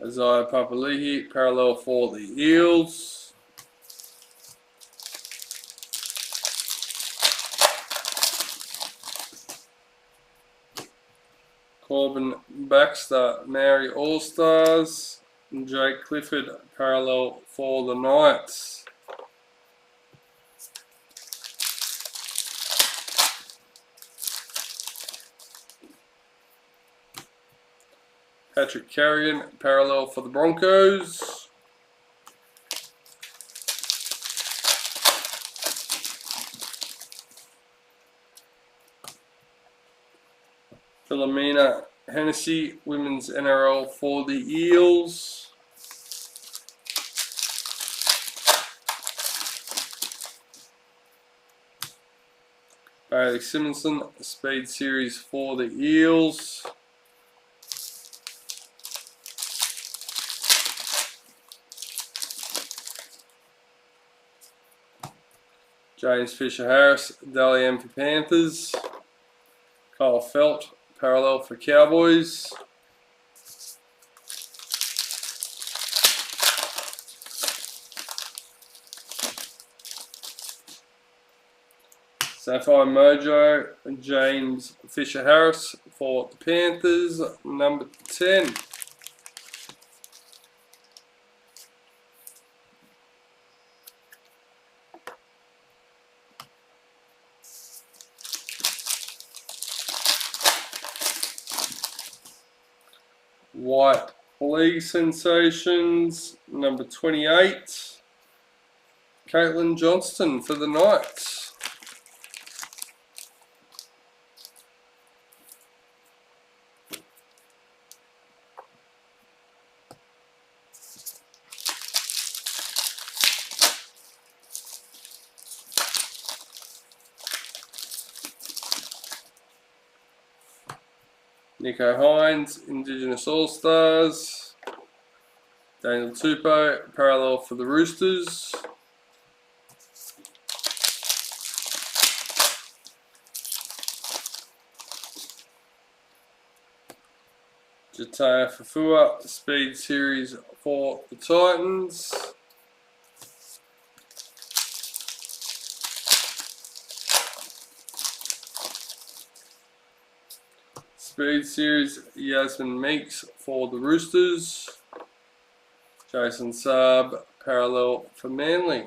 Isaiah Papali'i, parallel for the Eels. Corbin Baxter, Maori All-Stars. And Jake Clifford, parallel for the Knights. Patrick Carrigan, parallel for the Broncos. Philomena Hennessy, Women's NRL for the Eels. Bailey Simonson, Speed Series for the Eels. James Fisher-Harris, Dally M for Panthers. Kyle Felt, parallel for Cowboys. Sapphire Mojo, James Fisher-Harris for the Panthers, number 10. White League Sensations, number 28. Caitlin Johnston for the Knights. Nico Hines, Indigenous All-Stars. Daniel Tupou, parallel for the Roosters. Jataya Fafua, Speed Series for the Titans. Speed Series, Yasmin Meeks for the Roosters. Jason Saab, parallel for Manly.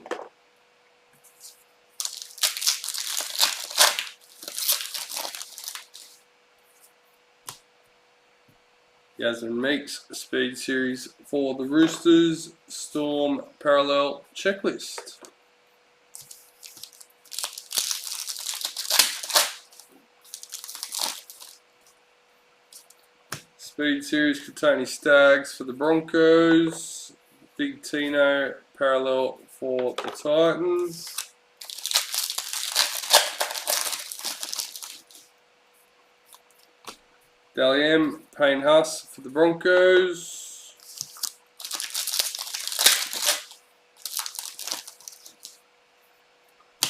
Yasmin Meeks, Speed Series for the Roosters. Storm, parallel checklist. Speed Series for Tony Staggs for the Broncos. Big Tino, parallel for the Titans. Dally M, Payne Huss for the Broncos.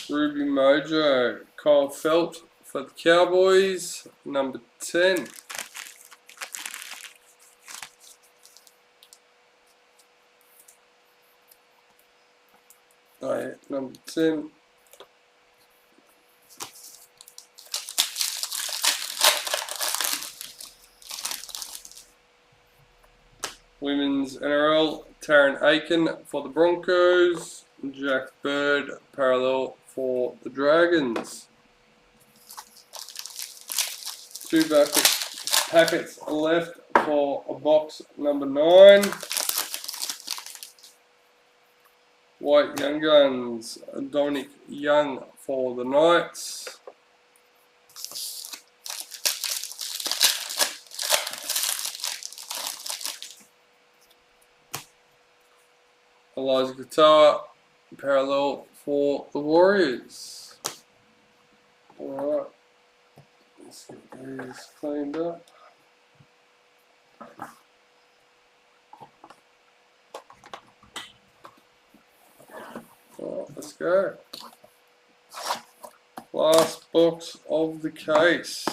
Ruby Mojo, Kyle Felt for the Cowboys, number 10. Oh yeah, number 10. Women's NRL, Taryn Aiken for the Broncos. Jack Bird, parallel for the Dragons. 2 packets left for a box number 9. White Young Guns, Dominic Young for the Knights. Eliza Katoa, parallel for the Warriors. Alright, let's get these cleaned up. Alright, let's go. Last box of the case.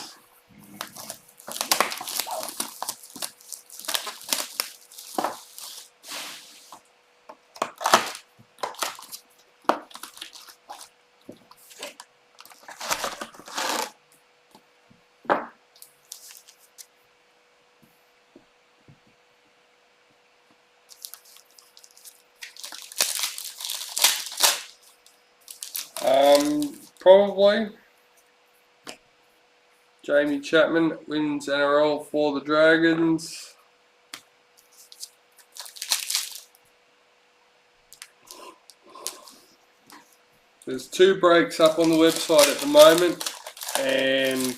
Probably Jamie Chapman wins NRL for the Dragons. There's 2 breaks up on the website at the moment, and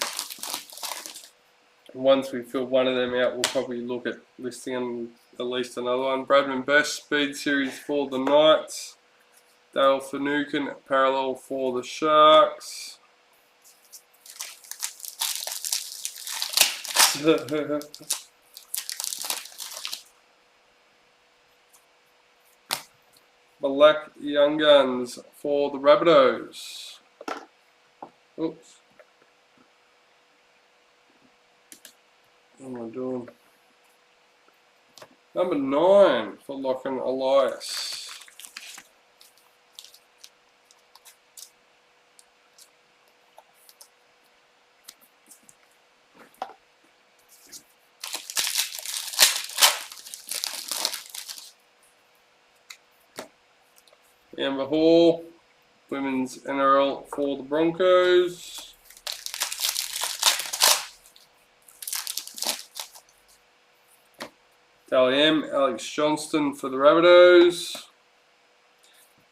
once we fill one of them out, we'll probably look at listing at least another one. Bradman Best, Speed Series for the Knights. Dale Finucane, parallel for the Sharks. Black Young Guns for the Rabbitohs. Oops. What am I doing? Number 9 for Lachlan Elias. Amber Hall, Women's NRL for the Broncos. Dally M, Alex Johnston for the Rabbitohs.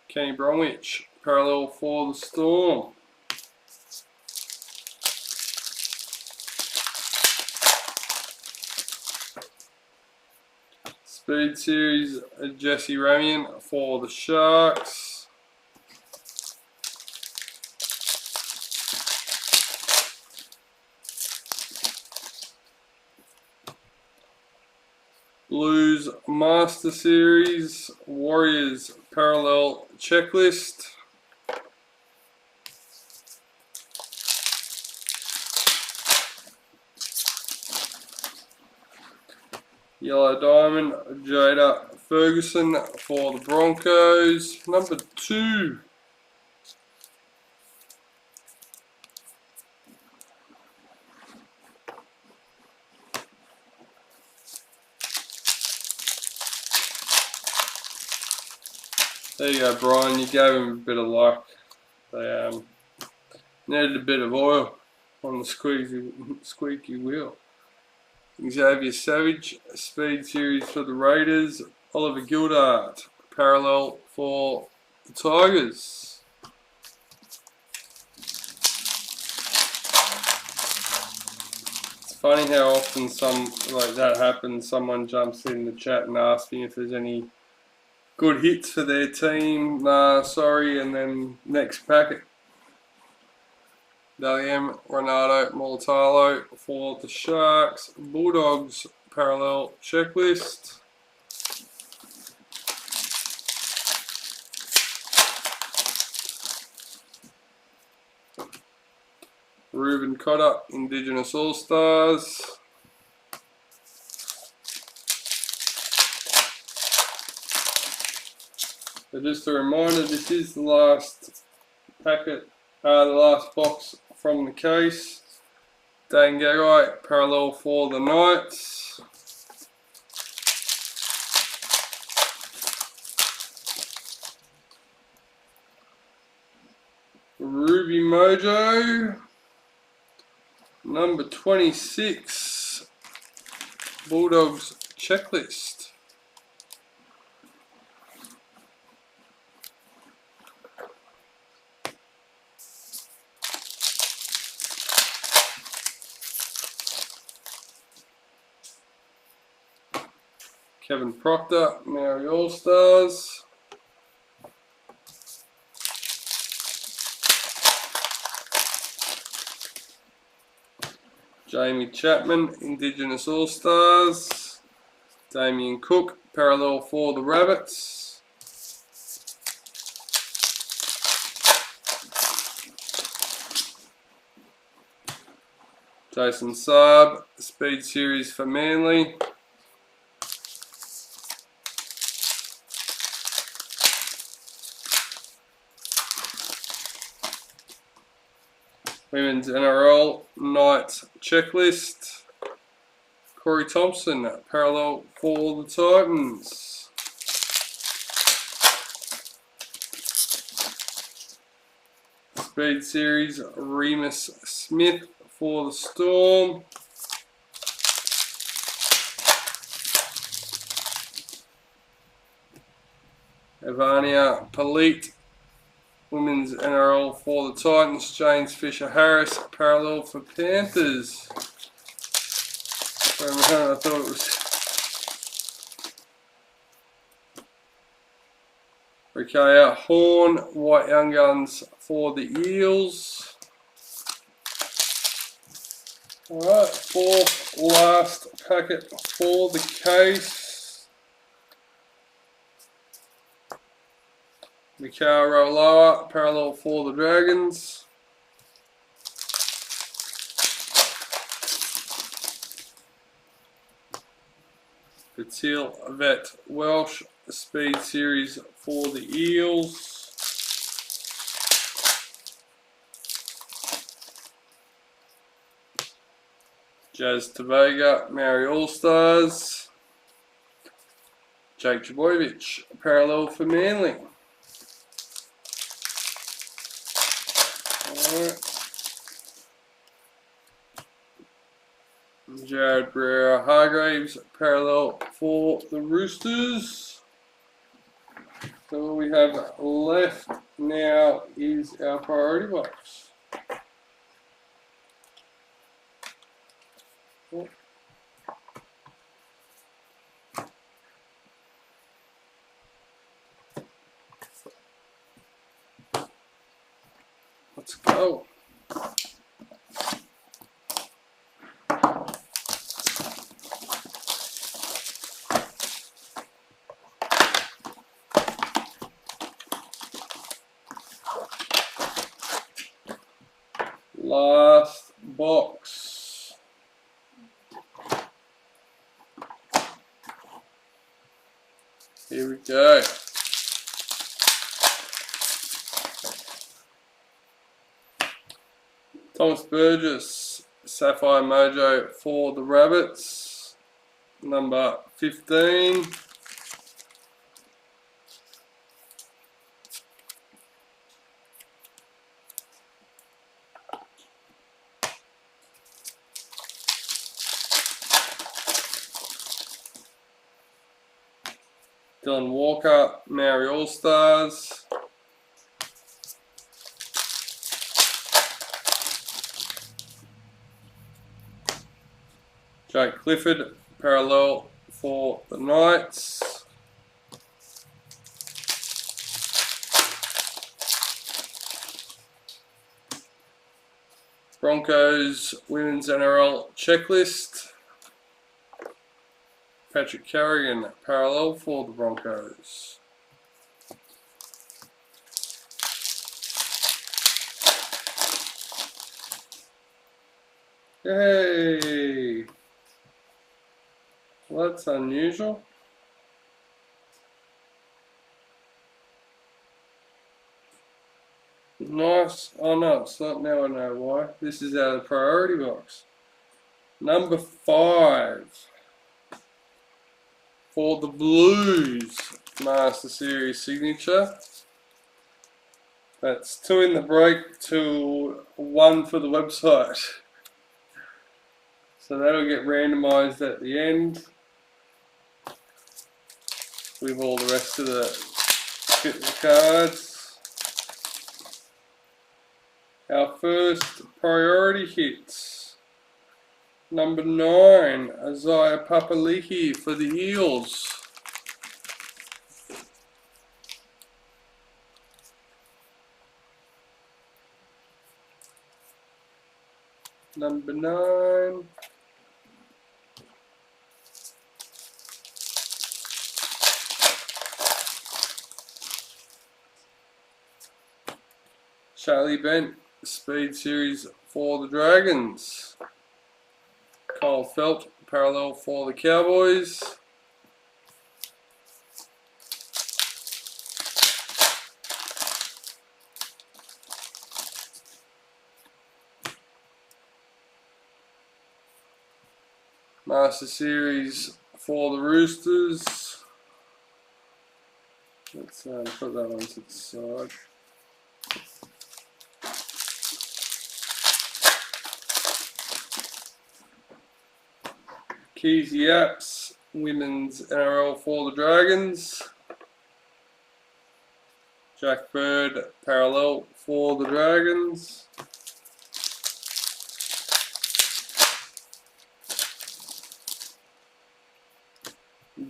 Kenny Bromwich, parallel for the Storm. Speed Series, Jesse Ramian for the Sharks. Blues Master Series, Warriors Parallel Checklist. Yellow Diamond, Jada Ferguson for the Broncos. Number 2. There you go, Brian. You gave him a bit of luck. They needed a bit of oil on the squeaky wheel. Xavier Savage, Speed Series for the Raiders. Oliver Gildart, parallel for the Tigers. It's funny how often something like that happens. Someone jumps in the chat and asks me if there's any good hits for their team. Nah, sorry, and then next packet. Daliam, Renato Molitalo for the Sharks. Bulldogs parallel checklist. Ruben Cotter, Indigenous All-Stars. So just a reminder, this is the last packet, the last box from the case. Dane Gagai, parallel for the Knights. Ruby Mojo, number 26, Bulldogs checklist. Kevin Proctor, Maori All-Stars. Jamie Chapman, Indigenous All-Stars. Damien Cook, parallel for the Rabbits. Jason Saab, Speed Series for Manly. Women's NRL Night checklist. Corey Thompson, parallel for the Titans. Speed Series, Remus Smith for the Storm. Evania Palit, Women's NRL for the Titans. James Fisher-Harris, parallel for Panthers. I thought it was Rikaya Horn, White Young Guns for the Eels. Alright, fourth last packet for the case. Mikaro Loa, parallel for the Dragons. Patil Vet Welsh, Speed Series for the Eels. Jazz Tavega, Maori All-Stars. Jake Trbojevic, parallel for Manly. Alright. Jared Brewer Hargraves, parallel for the Roosters. So all we have left now is our priority box. Let's go. Last box. Here we go. Thomas Burgess, Sapphire Mojo for the Rabbits, number 15. Dylan Walker, Maori All-Stars. Jake Clifford, parallel for the Knights. Broncos Women's NRL Checklist. Patrick Carrigan, parallel for the Broncos. Yay! Well, that's unusual. Nice. Oh no, it's not. Now I know why. This is our priority box. Number 5 for the Blues Master Series signature. That's 2 in the break to 1 for the website. So that'll get randomized at the end with all the rest of the cards. Our first priority hits. Number 9, Isaiah Papali'i for the Eels. Number 9. Charlie Bent, Speed Series for the Dragons. Kyle Felt, parallel for the Cowboys. Master Series for the Roosters. Let's put that one to the side. Keys Yaps, Women's NRL for the Dragons. Jack Bird, parallel for the Dragons.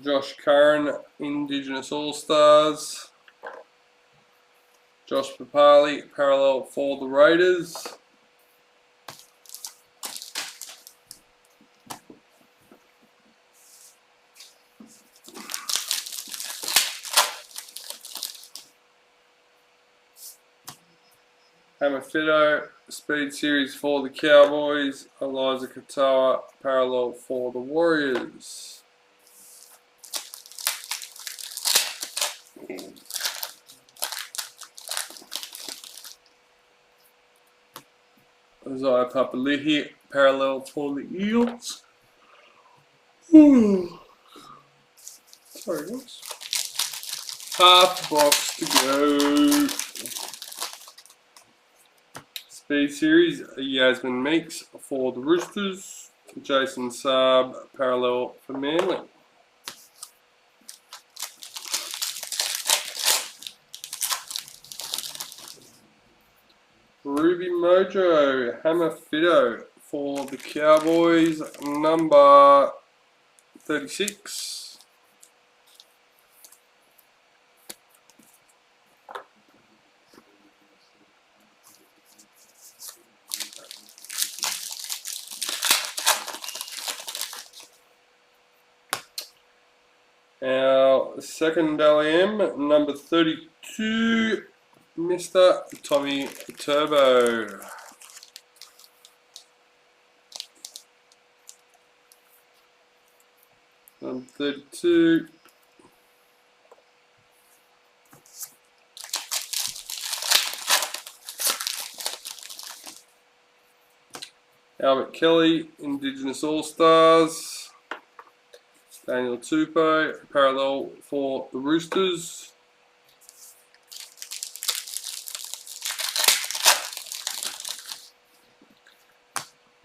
Josh Curran, Indigenous All-Stars. Josh Papali, parallel for the Raiders. Hammerfido, Speed Series for the Cowboys. Eliza Katoa, parallel for the Warriors. Isaiah Papali'i, parallel for the Eels. Sorry guys. Half box to go. Speed Series, Yasmin Meeks for the Roosters. Jason Saab, parallel for Manly. Ruby Mojo, Hammerfido for the Cowboys, number 36. Our second LM, number 32, Mr. Tommy Turbo. Number 32. Albert Kelly, Indigenous All-Stars. Daniel Tupou, parallel for the Roosters.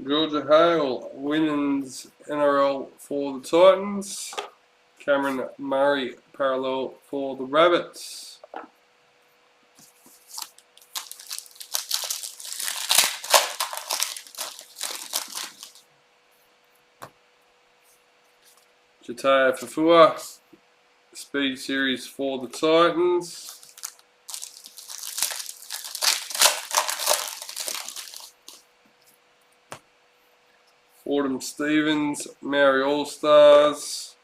Georgia Hale, Women's NRL for the Titans. Cameron Murray, parallel for the Rabbits. Jataya Fafua, Speed Series for the Titans. Autumn Stevens, Maori All-Stars.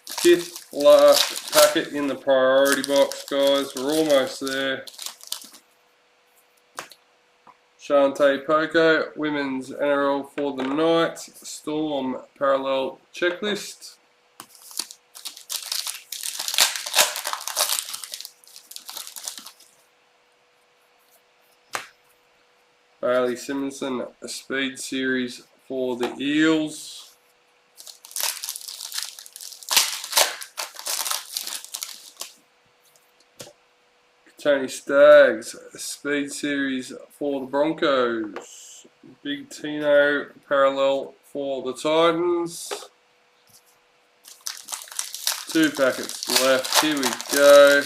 Fifth last packet in the priority box, guys. We're almost there. Shante Poco, Women's NRL for the Knights. Storm, parallel checklist. Bailey Simonson, a Speed Series for the Eels. Tony Staggs, a Speed Series for the Broncos. Big Tino, parallel for the Titans. 2 packets left, here we go.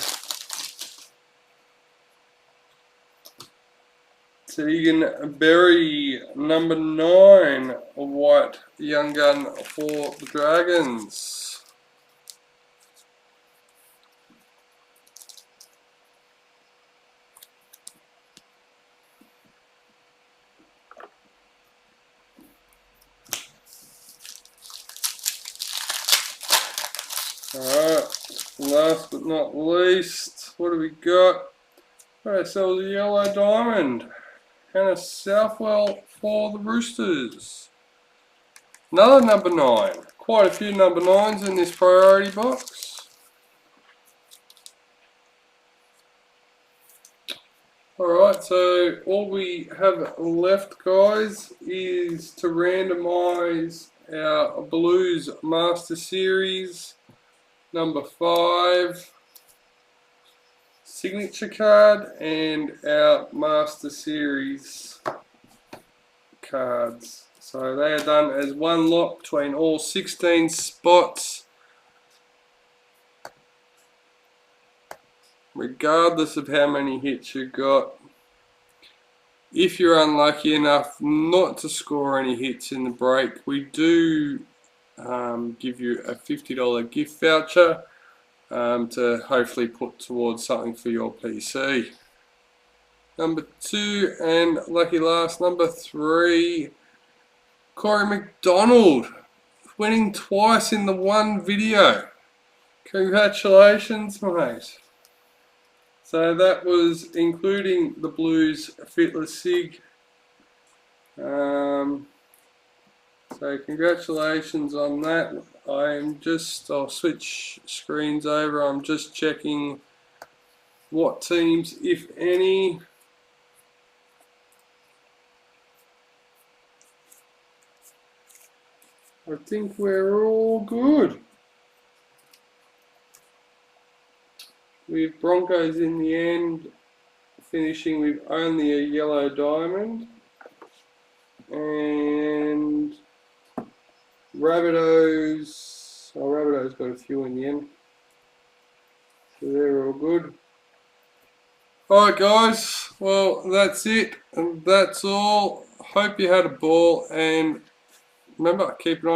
Tegan Berry, number 9, a white young gun for the Dragons. Alright, last but not least, what do we got? Ourselves a yellow diamond. Hannah Southwell for the Roosters. Another number 9. Quite a few number 9s in this priority box. Alright, so all we have left, guys, is to randomise our Blues Master Series number 5 signature card and our Master Series cards. So they are done as one lot between all 16 spots, regardless of how many hits you got. If you're unlucky enough not to score any hits in the break, we do give you a $50 gift voucher to hopefully put towards something for your PC. Number 2 and lucky last, number 3, Corey McDonald, winning twice in the one video. Congratulations, mate. So that was including the Blues Fitless Sig. So congratulations on that. I'll switch screens over. I'm just checking what teams, if any, I think we're all good. With Broncos in the end finishing with only a yellow diamond, and Rabbitohs got a few in the end, so they're all good. Alright guys, well that's it, and that's all. Hope you had a ball, and remember, keep an eye